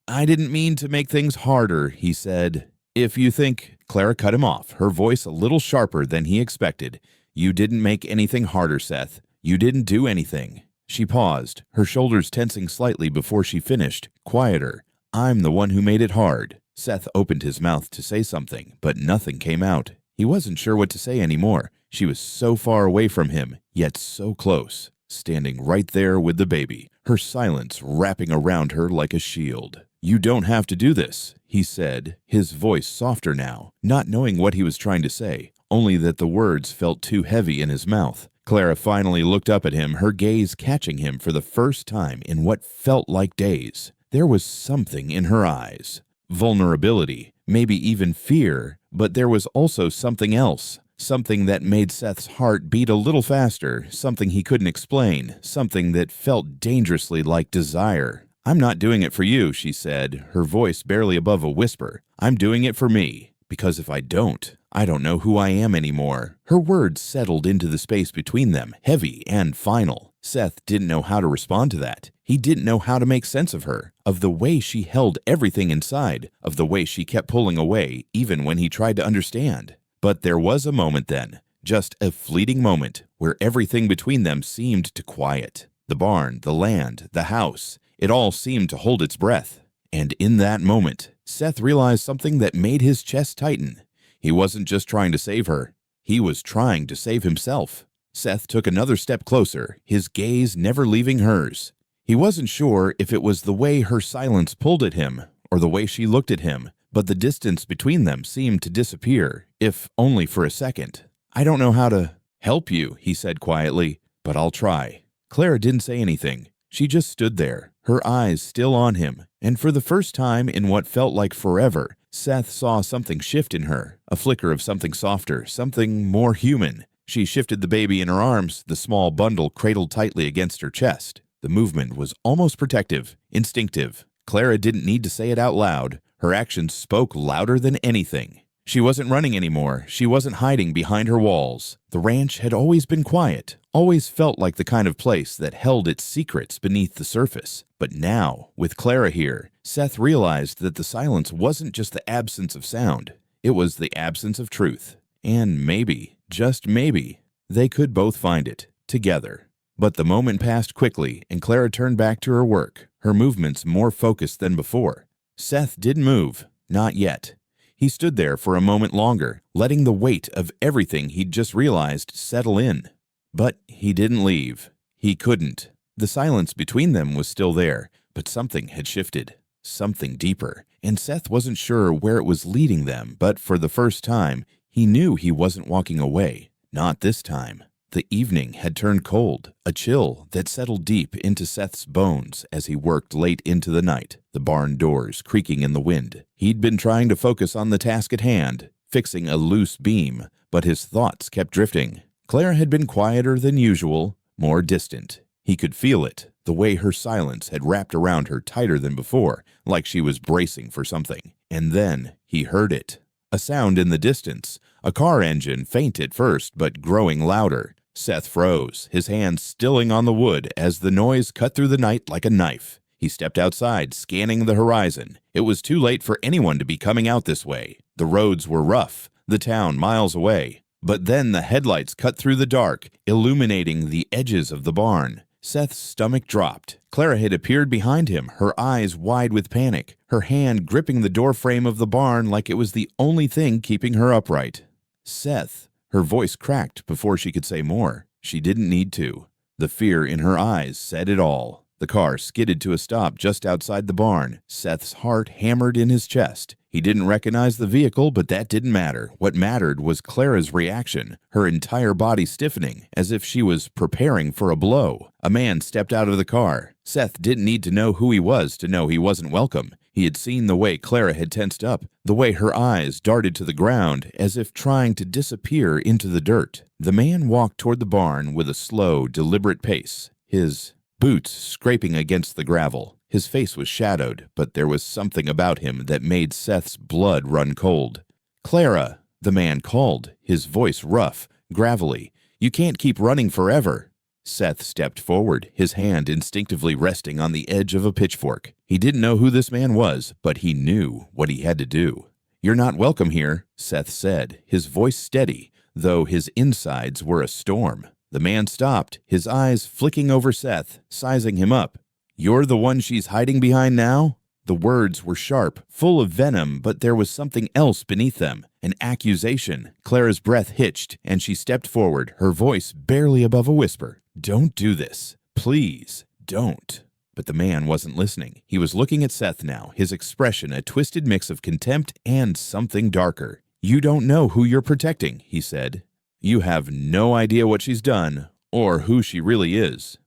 "I didn't mean to make things harder," he said. "If you think—" Clara cut him off, her voice a little sharper than he expected. "You didn't make anything harder, Seth. You didn't do anything." She paused, her shoulders tensing slightly before she finished, quieter. "I'm the one who made it hard." Seth opened his mouth to say something, but nothing came out. He wasn't sure what to say anymore. She was so far away from him, yet so close, standing right there with the baby, her silence wrapping around her like a shield. "You don't have to do this," he said, his voice softer now, not knowing what he was trying to say, only that the words felt too heavy in his mouth. Clara finally looked up at him, her gaze catching him for the first time in what felt like days. There was something in her eyes. Vulnerability, maybe even fear, but there was also something else. Something that made Seth's heart beat a little faster, something he couldn't explain, something that felt dangerously like desire. "I'm not doing it for you," she said, her voice barely above a whisper. "I'm doing it for me, because if I don't know who I am anymore." Her words settled into the space between them, heavy and final. Seth didn't know how to respond to that. He didn't know how to make sense of her, of the way she held everything inside, of the way she kept pulling away, even when he tried to understand. But there was a moment then, just a fleeting moment, where everything between them seemed to quiet. The barn, the land, the house, it all seemed to hold its breath. And in that moment, Seth realized something that made his chest tighten. He wasn't just trying to save her. He was trying to save himself. Seth took another step closer, his gaze never leaving hers. He wasn't sure if it was the way her silence pulled at him or the way she looked at him, but the distance between them seemed to disappear, if only for a second. "I don't know how to help you," he said quietly, "but I'll try." Clara didn't say anything. She just stood there, her eyes still on him, and for the first time in what felt like forever, Seth saw something shift in her, a flicker of something softer, something more human. She shifted the baby in her arms, the small bundle cradled tightly against her chest. The movement was almost protective, instinctive. Clara didn't need to say it out loud. Her actions spoke louder than anything. She wasn't running anymore. She wasn't hiding behind her walls. The ranch had always been quiet, always felt like the kind of place that held its secrets beneath the surface. But now, with Clara here, Seth realized that the silence wasn't just the absence of sound. It was the absence of truth. And maybe, just maybe, they could both find it, together. But the moment passed quickly, and Clara turned back to her work, her movements more focused than before. Seth didn't move, not yet. He stood there for a moment longer, letting the weight of everything he'd just realized settle in. But he didn't leave. He couldn't. The silence between them was still there, but something had shifted, something deeper, and Seth wasn't sure where it was leading them, but for the first time, he knew he wasn't walking away. Not this time. The evening had turned cold, a chill that settled deep into Seth's bones as he worked late into the night, the barn doors creaking in the wind. He'd been trying to focus on the task at hand, fixing a loose beam, but his thoughts kept drifting. Clara had been quieter than usual, more distant. He could feel it, the way her silence had wrapped around her tighter than before, like she was bracing for something. And then he heard it. A sound in the distance, a car engine, faint at first but growing louder. Seth froze, his hands stilling on the wood as the noise cut through the night like a knife. He stepped outside, scanning the horizon. It was too late for anyone to be coming out this way. The roads were rough, the town miles away. But then the headlights cut through the dark, illuminating the edges of the barn. Seth's stomach dropped. Clara had appeared behind him, her eyes wide with panic, her hand gripping the doorframe of the barn like it was the only thing keeping her upright. "Seth." Her voice cracked before she could say more. She didn't need to. The fear in her eyes said it all. The car skidded to a stop just outside the barn. Seth's heart hammered in his chest. He didn't recognize the vehicle, but that didn't matter. What mattered was Clara's reaction, her entire body stiffening, as if she was preparing for a blow. A man stepped out of the car. Seth didn't need to know who he was to know he wasn't welcome. He had seen the way Clara had tensed up, the way her eyes darted to the ground, as if trying to disappear into the dirt. The man walked toward the barn with a slow, deliberate pace, his boots scraping against the gravel. His face was shadowed, but there was something about him that made Seth's blood run cold. "Clara," the man called, his voice rough, gravelly. "You can't keep running forever." Seth stepped forward, his hand instinctively resting on the edge of a pitchfork. He didn't know who this man was, but he knew what he had to do. "You're not welcome here," Seth said, his voice steady, though his insides were a storm. The man stopped, his eyes flicking over Seth, sizing him up. "You're the one she's hiding behind now?" The words were sharp, full of venom, but there was something else beneath them, an accusation. Clara's breath hitched, and she stepped forward, her voice barely above a whisper. "Don't do this. Please, don't." But the man wasn't listening. He was looking at Seth now, his expression a twisted mix of contempt and something darker. "You don't know who you're protecting," he said. "You have no idea what she's done, or who she really is."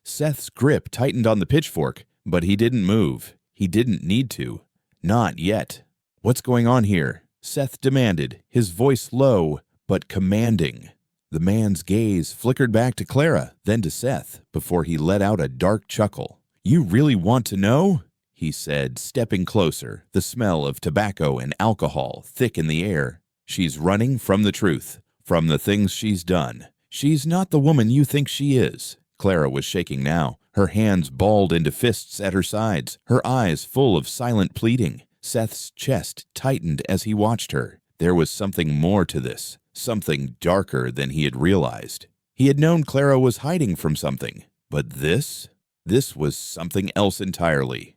Seth's grip tightened on the pitchfork, but he didn't move. He didn't need to. Not yet. "What's going on here?" Seth demanded, his voice low but commanding. The man's gaze flickered back to Clara, then to Seth, before he let out a dark chuckle. "You really want to know?" he said, stepping closer, the smell of tobacco and alcohol thick in the air. "She's running from the truth, from the things she's done. She's not the woman you think she is." Clara was shaking now, her hands balled into fists at her sides, her eyes full of silent pleading. Seth's chest tightened as he watched her. There was something more to this, something darker than he had realized. He had known Clara was hiding from something, but this was something else entirely.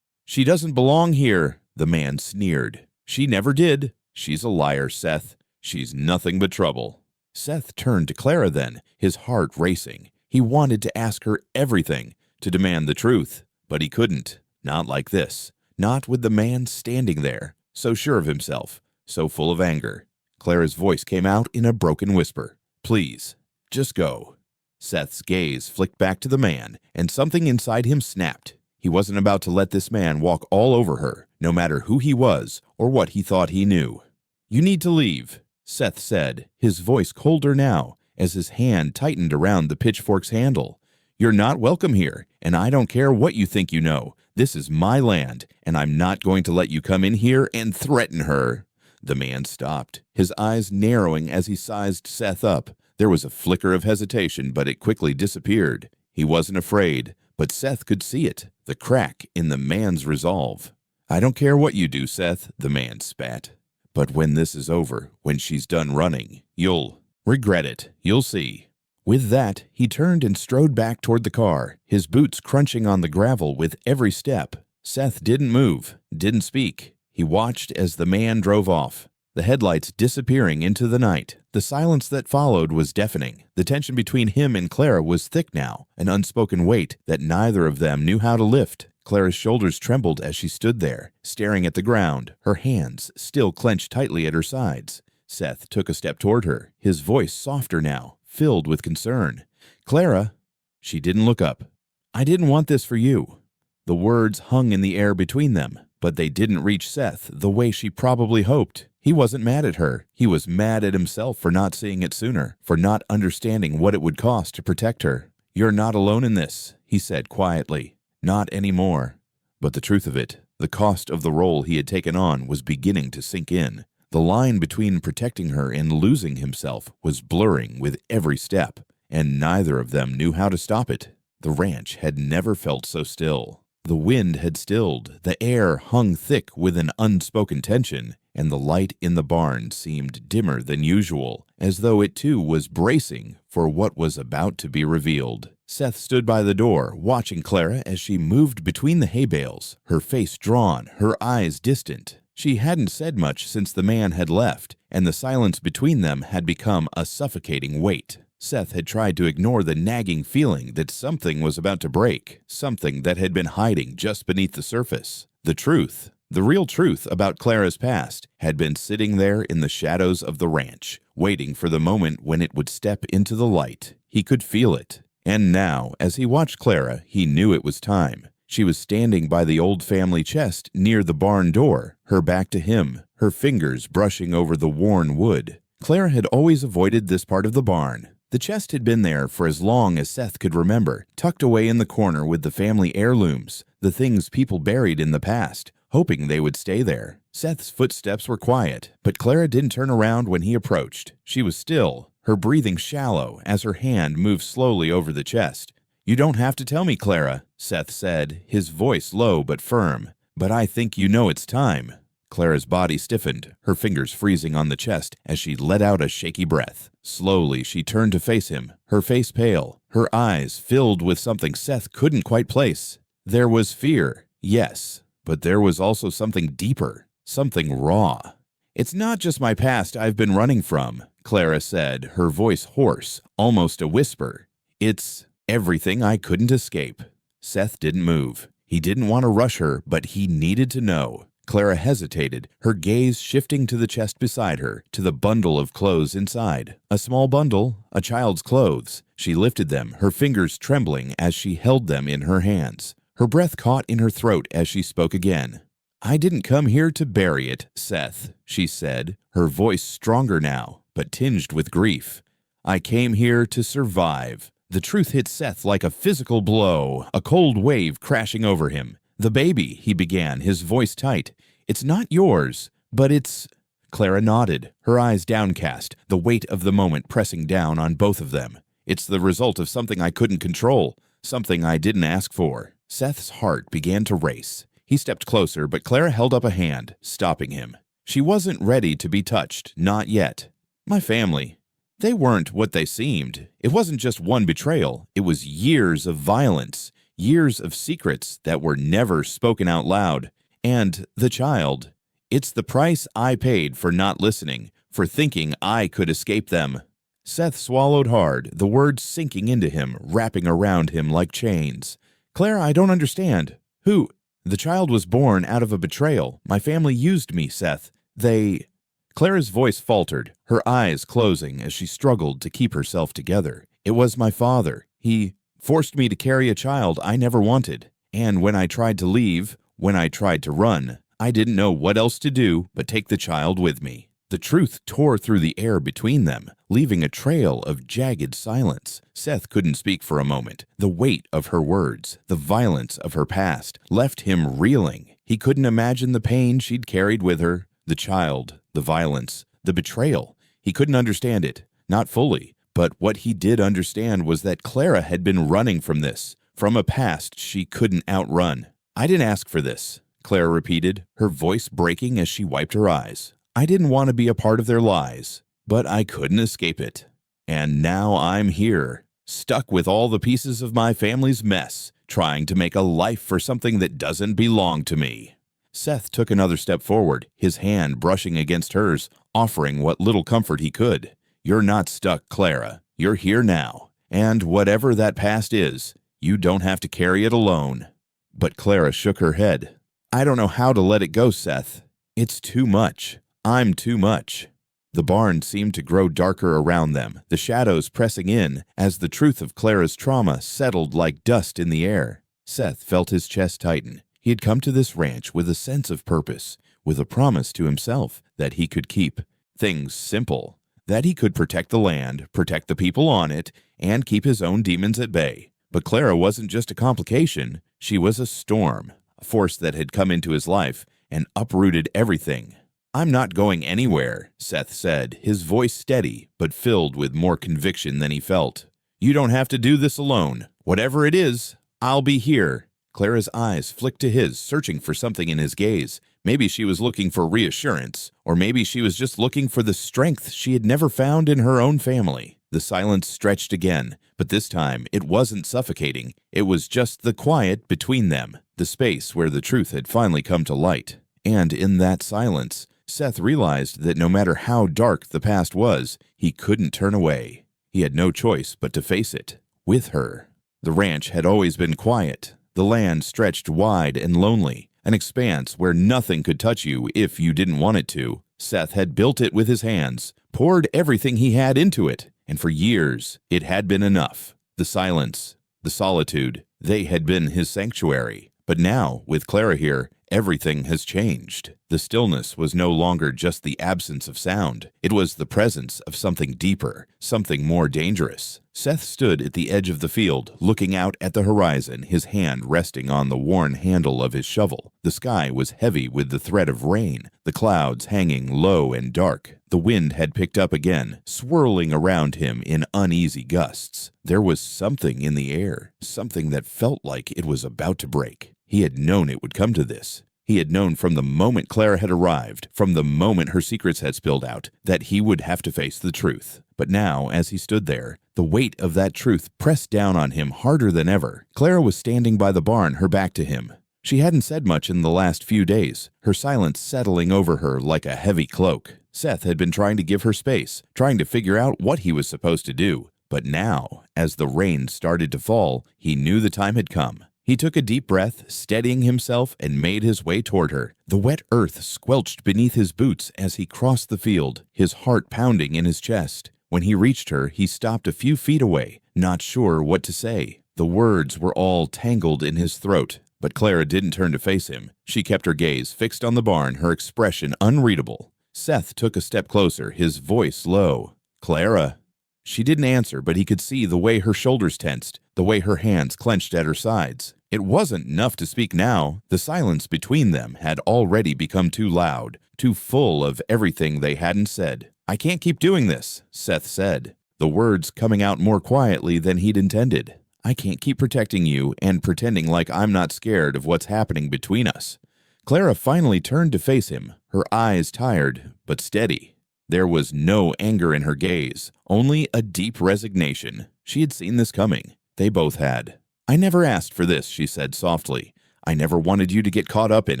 "She doesn't belong here," the man sneered. "She never did." "She's a liar, Seth. She's nothing but trouble." Seth turned to Clara then, his heart racing. He wanted to ask her everything, to demand the truth, but he couldn't. Not like this. Not with the man standing there, so sure of himself, so full of anger. Clara's voice came out in a broken whisper. "Please, just go." Seth's gaze flicked back to the man, and something inside him snapped. He wasn't about to let this man walk all over her, no matter who he was or what he thought he knew. "You need to leave," Seth said, his voice colder now, as his hand tightened around the pitchfork's handle. "You're not welcome here, and I don't care what you think you know. This is my land, and I'm not going to let you come in here and threaten her." The man stopped, his eyes narrowing as he sized Seth up. There was a flicker of hesitation, but it quickly disappeared. He wasn't afraid, but Seth could see it, the crack in the man's resolve. "I don't care what you do, Seth," the man spat. "But when this is over, when she's done running, you'll regret it. You'll see." With that, he turned and strode back toward the car, his boots crunching on the gravel with every step. Seth didn't move, didn't speak. He watched as the man drove off, the headlights disappearing into the night. The silence that followed was deafening. The tension between him and Clara was thick now, an unspoken weight that neither of them knew how to lift. Clara's shoulders trembled as she stood there, staring at the ground, her hands still clenched tightly at her sides. Seth took a step toward her, his voice softer now, filled with concern. "Clara." She didn't look up. "I didn't want this for you." The words hung in the air between them, but they didn't reach Seth the way she probably hoped. He wasn't mad at her. He was mad at himself for not seeing it sooner, for not understanding what it would cost to protect her. "You're not alone in this," he said quietly. "Not anymore." But the truth of it, the cost of the role he had taken on, was beginning to sink in. The line between protecting her and losing himself was blurring with every step, and neither of them knew how to stop it. The ranch had never felt so still. The wind had stilled, the air hung thick with an unspoken tension, and the light in the barn seemed dimmer than usual, as though it too was bracing for what was about to be revealed. Seth stood by the door, watching Clara as she moved between the hay bales, her face drawn, her eyes distant. She hadn't said much since the man had left, and the silence between them had become a suffocating weight. Seth had tried to ignore the nagging feeling that something was about to break, something that had been hiding just beneath the surface. The truth, the real truth about Clara's past, had been sitting there in the shadows of the ranch, waiting for the moment when it would step into the light. He could feel it. And now, as he watched Clara, he knew it was time. She was standing by the old family chest near the barn door, her back to him, her fingers brushing over the worn wood. Clara had always avoided this part of the barn. The chest had been there for as long as Seth could remember, tucked away in the corner with the family heirlooms, the things people buried in the past, hoping they would stay there. Seth's footsteps were quiet, but Clara didn't turn around when he approached. She was still, her breathing shallow as her hand moved slowly over the chest. "You don't have to tell me, Clara," Seth said, his voice low but firm. "But I think you know it's time." Clara's body stiffened, her fingers freezing on the chest as she let out a shaky breath. Slowly, she turned to face him, her face pale, her eyes filled with something Seth couldn't quite place. There was fear, yes, but there was also something deeper, something raw. "It's not just my past I've been running from," Clara said, her voice hoarse, almost a whisper. "It's everything I couldn't escape." Seth didn't move. He didn't want to rush her, but he needed to know. Clara hesitated, her gaze shifting to the chest beside her, to the bundle of clothes inside. A small bundle, a child's clothes. She lifted them, her fingers trembling as she held them in her hands. Her breath caught in her throat as she spoke again. "I didn't come here to bury it, Seth," she said, her voice stronger now, but tinged with grief. "I came here to survive." The truth hit Seth like a physical blow, a cold wave crashing over him. "The baby," he began, his voice tight. "It's not yours, but it's—" Clara nodded, her eyes downcast, the weight of the moment pressing down on both of them. "It's the result of something I couldn't control, something I didn't ask for." Seth's heart began to race. He stepped closer, but Clara held up a hand, stopping him. She wasn't ready to be touched, not yet. "My family. They weren't what they seemed. It wasn't just one betrayal. It was years of violence. Years of secrets that were never spoken out loud. And the child. It's the price I paid for not listening, for thinking I could escape them." Seth swallowed hard, the words sinking into him, wrapping around him like chains. Clara, I don't understand. Who? The child was born out of a betrayal. My family used me, Seth. They... Clara's voice faltered, her eyes closing as she struggled to keep herself together. It was my father. He forced me to carry a child I never wanted. And when I tried to leave, when I tried to run, I didn't know what else to do but take the child with me. The truth tore through the air between them, leaving a trail of jagged silence. Seth couldn't speak for a moment. The weight of her words, the violence of her past, left him reeling. He couldn't imagine the pain she'd carried with her, the child, the violence, the betrayal. He couldn't understand it, not fully. But what he did understand was that Clara had been running from this, from a past she couldn't outrun. I didn't ask for this, Clara repeated, her voice breaking as she wiped her eyes. I didn't want to be a part of their lies, but I couldn't escape it. And now I'm here, stuck with all the pieces of my family's mess, trying to make a life for something that doesn't belong to me. Seth took another step forward, his hand brushing against hers, offering what little comfort he could. You're not stuck, Clara. You're here now. And whatever that past is, you don't have to carry it alone. But Clara shook her head. I don't know how to let it go, Seth. It's too much. I'm too much. The barn seemed to grow darker around them, the shadows pressing in as the truth of Clara's trauma settled like dust in the air. Seth felt his chest tighten. He had come to this ranch with a sense of purpose, with a promise to himself that he could keep things simple, that he could protect the land, protect the people on it, and keep his own demons at bay. But Clara wasn't just a complication, she was a storm, a force that had come into his life and uprooted everything. I'm not going anywhere, Seth said, his voice steady but filled with more conviction than he felt. You don't have to do this alone. Whatever it is, I'll be here. Clara's eyes flicked to his, searching for something in his gaze. Maybe she was looking for reassurance, or maybe she was just looking for the strength she had never found in her own family. The silence stretched again, but this time it wasn't suffocating. It was just the quiet between them, the space where the truth had finally come to light. And in that silence, Seth realized that no matter how dark the past was, he couldn't turn away. He had no choice but to face it, with her. The ranch had always been quiet. The land stretched wide and lonely, an expanse where nothing could touch you if you didn't want it to. Seth had built it with his hands, poured everything he had into it, and for years it had been enough. The silence, the solitude, they had been his sanctuary. But now, with Clara here, everything has changed. The stillness was no longer just the absence of sound. It was the presence of something deeper, something more dangerous. Seth stood at the edge of the field, looking out at the horizon, his hand resting on the worn handle of his shovel. The sky was heavy with the threat of rain, the clouds hanging low and dark. The wind had picked up again, swirling around him in uneasy gusts. There was something in the air, something that felt like it was about to break. He had known it would come to this. He had known from the moment Clara had arrived, from the moment her secrets had spilled out, that he would have to face the truth. But now, as he stood there, the weight of that truth pressed down on him harder than ever. Clara was standing by the barn, her back to him. She hadn't said much in the last few days, her silence settling over her like a heavy cloak. Seth had been trying to give her space, trying to figure out what he was supposed to do. But now, as the rain started to fall, he knew the time had come. He took a deep breath, steadying himself, and made his way toward her. The wet earth squelched beneath his boots as he crossed the field, his heart pounding in his chest. When he reached her, he stopped a few feet away, not sure what to say. The words were all tangled in his throat, but Clara didn't turn to face him. She kept her gaze fixed on the barn, her expression unreadable. Seth took a step closer, his voice low. Clara. She didn't answer, but he could see the way her shoulders tensed, the way her hands clenched at her sides. It wasn't enough to speak now. The silence between them had already become too loud, too full of everything they hadn't said. I can't keep doing this, Seth said, the words coming out more quietly than he'd intended. I can't keep protecting you and pretending like I'm not scared of what's happening between us. Clara finally turned to face him, her eyes tired but steady. There was no anger in her gaze, only a deep resignation. She had seen this coming. They both had. I never asked for this, she said softly. I never wanted you to get caught up in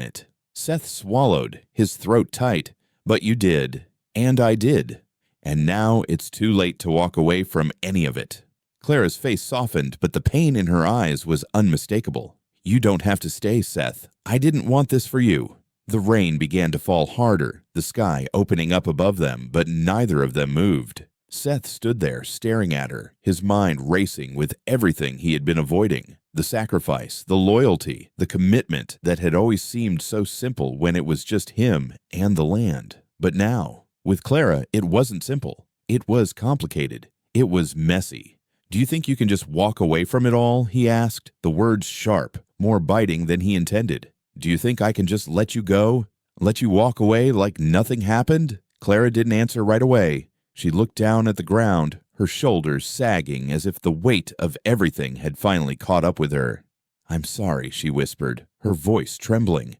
it. Seth swallowed, his throat tight. But you did. And I did. And now it's too late to walk away from any of it. Clara's face softened, but the pain in her eyes was unmistakable. You don't have to stay, Seth. I didn't want this for you. The rain began to fall harder, the sky opening up above them, but neither of them moved. Seth stood there staring at her, his mind racing with everything he had been avoiding. The sacrifice, the loyalty, the commitment that had always seemed so simple when it was just him and the land. But now, with Clara, it wasn't simple. It was complicated. It was messy. Do you think you can just walk away from it all? He asked, the words sharp, more biting than he intended. Do you think I can just let you go? Let you walk away like nothing happened? Clara didn't answer right away. She looked down at the ground, her shoulders sagging as if the weight of everything had finally caught up with her. I'm sorry, she whispered, her voice trembling.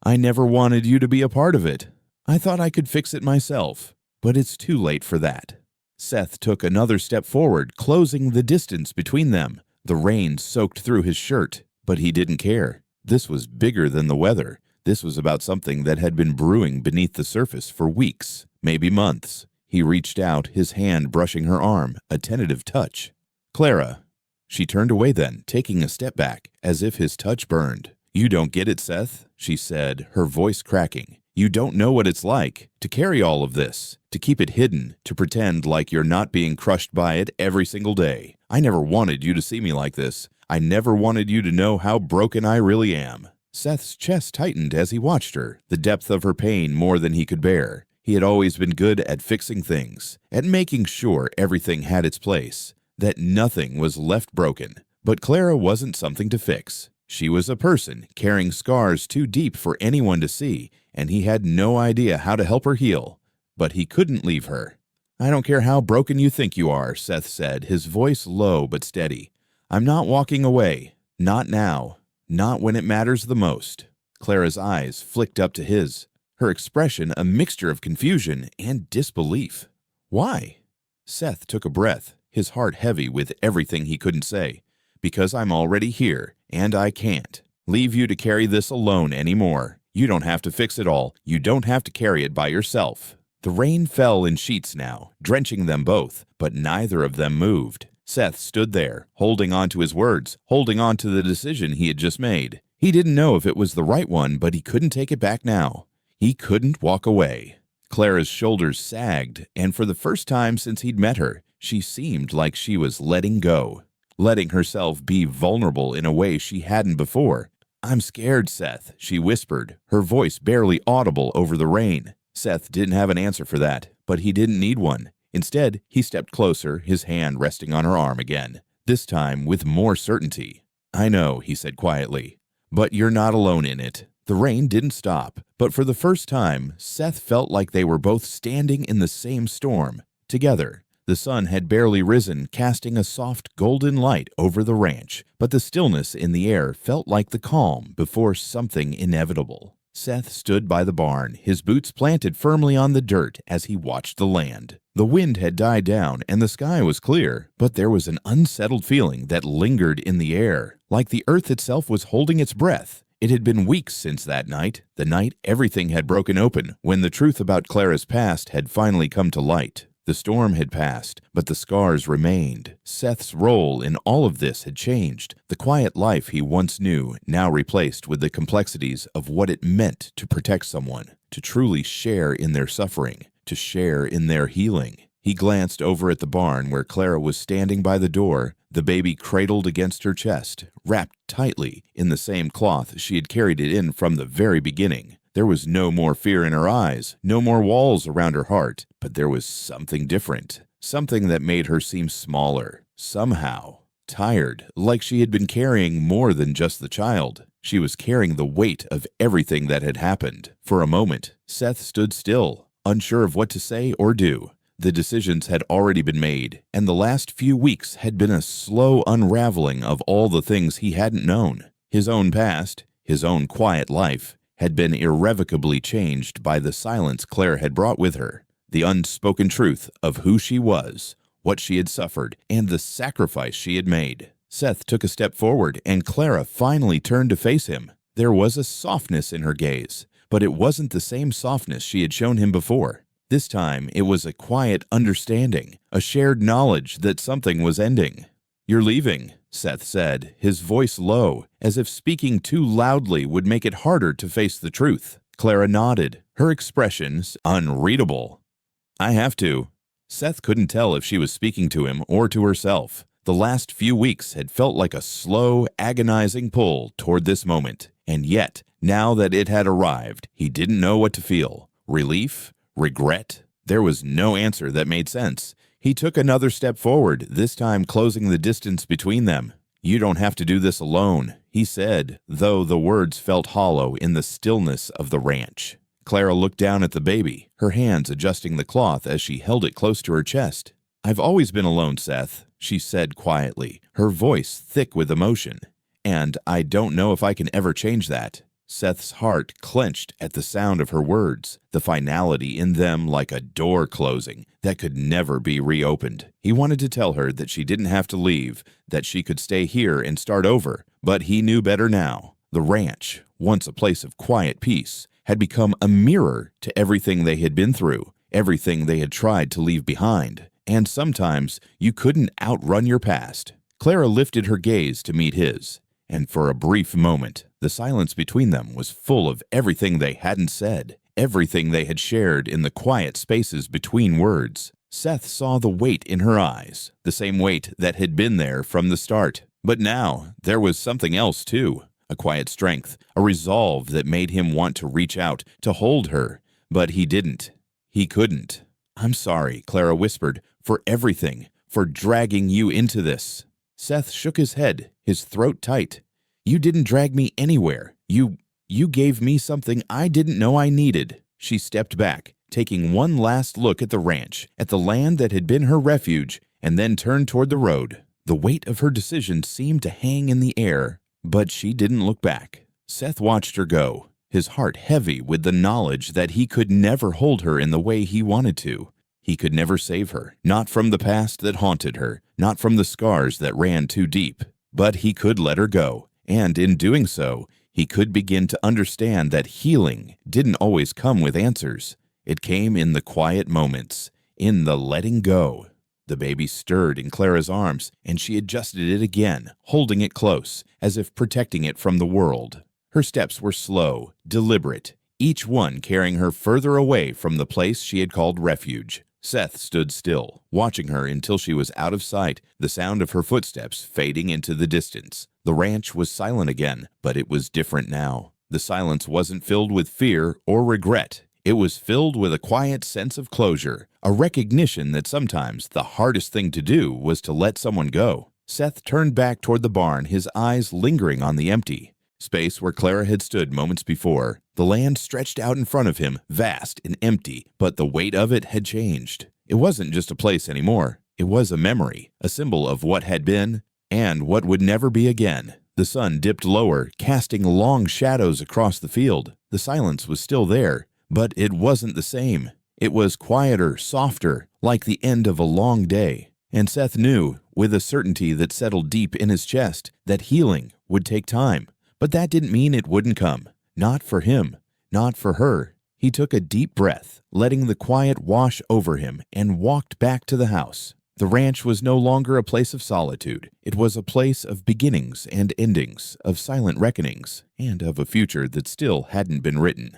I never wanted you to be a part of it. I thought I could fix it myself, but it's too late for that. Seth took another step forward, closing the distance between them. The rain soaked through his shirt, but he didn't care. This was bigger than the weather. This was about something that had been brewing beneath the surface for weeks, maybe months. He reached out, his hand brushing her arm, a tentative touch. Clara. She turned away then, taking a step back, as if his touch burned. You don't get it, Seth, she said, her voice cracking. You don't know what it's like to carry all of this, to keep it hidden, to pretend like you're not being crushed by it every single day. I never wanted you to see me like this. I never wanted you to know how broken I really am. Seth's chest tightened as he watched her, the depth of her pain more than he could bear. He had always been good at fixing things, at making sure everything had its place, that nothing was left broken. But Clara wasn't something to fix. She was a person carrying scars too deep for anyone to see, and he had no idea how to help her heal. But he couldn't leave her. I don't care how broken you think you are, Seth said, his voice low but steady. I'm not walking away. Not now. Not when it matters the most. Clara's eyes flicked up to his, her expression a mixture of confusion and disbelief. Why? Seth took a breath, his heart heavy with everything he couldn't say. Because I'm already here, and I can't leave you to carry this alone anymore. You don't have to fix it all. You don't have to carry it by yourself. The rain fell in sheets now, drenching them both, but neither of them moved. Seth stood there, holding on to his words, holding on to the decision he had just made. He didn't know if it was the right one, but he couldn't take it back now. He couldn't walk away. Clara's shoulders sagged, and for the first time since he'd met her, she seemed like she was letting go, letting herself be vulnerable in a way she hadn't before. I'm scared, Seth, she whispered, her voice barely audible over the rain. Seth didn't have an answer for that, but he didn't need one. Instead, he stepped closer, his hand resting on her arm again, this time with more certainty. I know, he said quietly, but you're not alone in it. The rain didn't stop, but for the first time, Seth felt like they were both standing in the same storm, together. The sun had barely risen, casting a soft golden light over the ranch, but the stillness in the air felt like the calm before something inevitable. Seth stood by the barn, his boots planted firmly on the dirt as he watched the land. The wind had died down and the sky was clear, but there was an unsettled feeling that lingered in the air, like the earth itself was holding its breath. It had been weeks since that night, the night everything had broken open, when the truth about Clara's past had finally come to light. The storm had passed, but the scars remained. Seth's role in all of this had changed. The quiet life he once knew, now replaced with the complexities of what it meant to protect someone, to truly share in their suffering, to share in their healing. He glanced over at the barn where Clara was standing by the door, the baby cradled against her chest, wrapped tightly in the same cloth she had carried it in from the very beginning. There was no more fear in her eyes, no more walls around her heart, but there was something different, something that made her seem smaller, somehow. Tired, like she had been carrying more than just the child. She was carrying the weight of everything that had happened. For a moment, Seth stood still, unsure of what to say or do. The decisions had already been made, and the last few weeks had been a slow unraveling of all the things he hadn't known. His own past, his own quiet life, had been irrevocably changed by the silence Claire had brought with her, the unspoken truth of who she was, what she had suffered, and the sacrifice she had made. Seth took a step forward, and Clara finally turned to face him. There was a softness in her gaze, but it wasn't the same softness she had shown him before. This time, it was a quiet understanding, a shared knowledge that something was ending. "You're leaving," Seth said, his voice low, as if speaking too loudly would make it harder to face the truth. Clara nodded, her expressions unreadable. "I have to." Seth couldn't tell if she was speaking to him or to herself. The last few weeks had felt like a slow, agonizing pull toward this moment, and yet, now that it had arrived, he didn't know what to feel. Relief? Regret? There was no answer that made sense. He took another step forward, this time closing the distance between them. "You don't have to do this alone," he said, though the words felt hollow in the stillness of the ranch. Clara looked down at the baby, her hands adjusting the cloth as she held it close to her chest. "I've always been alone, Seth," she said quietly, her voice thick with emotion. "And I don't know if I can ever change that." Seth's heart clenched at the sound of her words, the finality in them like a door closing that could never be reopened. He wanted to tell her that she didn't have to leave, that she could stay here and start over, but he knew better now. The ranch, once a place of quiet peace, had become a mirror to everything they had been through, everything they had tried to leave behind, and sometimes you couldn't outrun your past. Clara lifted her gaze to meet his, and for a brief moment, the silence between them was full of everything they hadn't said, everything they had shared in the quiet spaces between words. Seth saw the weight in her eyes, the same weight that had been there from the start. But now, there was something else too, a quiet strength, a resolve that made him want to reach out, to hold her. But he didn't. He couldn't. "I'm sorry," Clara whispered, "for everything, for dragging you into this." Seth shook his head, his throat tight. "You didn't drag me anywhere. You gave me something I didn't know I needed." She stepped back, taking one last look at the ranch, at the land that had been her refuge, and then turned toward the road. The weight of her decision seemed to hang in the air, but she didn't look back. Seth watched her go, his heart heavy with the knowledge that he could never hold her in the way he wanted to. He could never save her, not from the past that haunted her, not from the scars that ran too deep. But he could let her go, and in doing so, he could begin to understand that healing didn't always come with answers. It came in the quiet moments, in the letting go. The baby stirred in Clara's arms, and she adjusted it again, holding it close, as if protecting it from the world. Her steps were slow, deliberate, each one carrying her further away from the place she had called refuge. Seth stood still, watching her until she was out of sight, the sound of her footsteps fading into the distance. The ranch was silent again, but it was different now. The silence wasn't filled with fear or regret. It was filled with a quiet sense of closure, a recognition that sometimes the hardest thing to do was to let someone go. Seth turned back toward the barn, his eyes lingering on the empty space where Clara had stood moments before. The land stretched out in front of him, vast and empty, but the weight of it had changed. It wasn't just a place anymore. It was a memory, a symbol of what had been and what would never be again. The sun dipped lower, casting long shadows across the field. The silence was still there, but it wasn't the same. It was quieter, softer, like the end of a long day. And Seth knew, with a certainty that settled deep in his chest, that healing would take time. But that didn't mean it wouldn't come. Not for him. Not for her. He took a deep breath, letting the quiet wash over him, and walked back to the house. The ranch was no longer a place of solitude. It was a place of beginnings and endings, of silent reckonings, and of a future that still hadn't been written.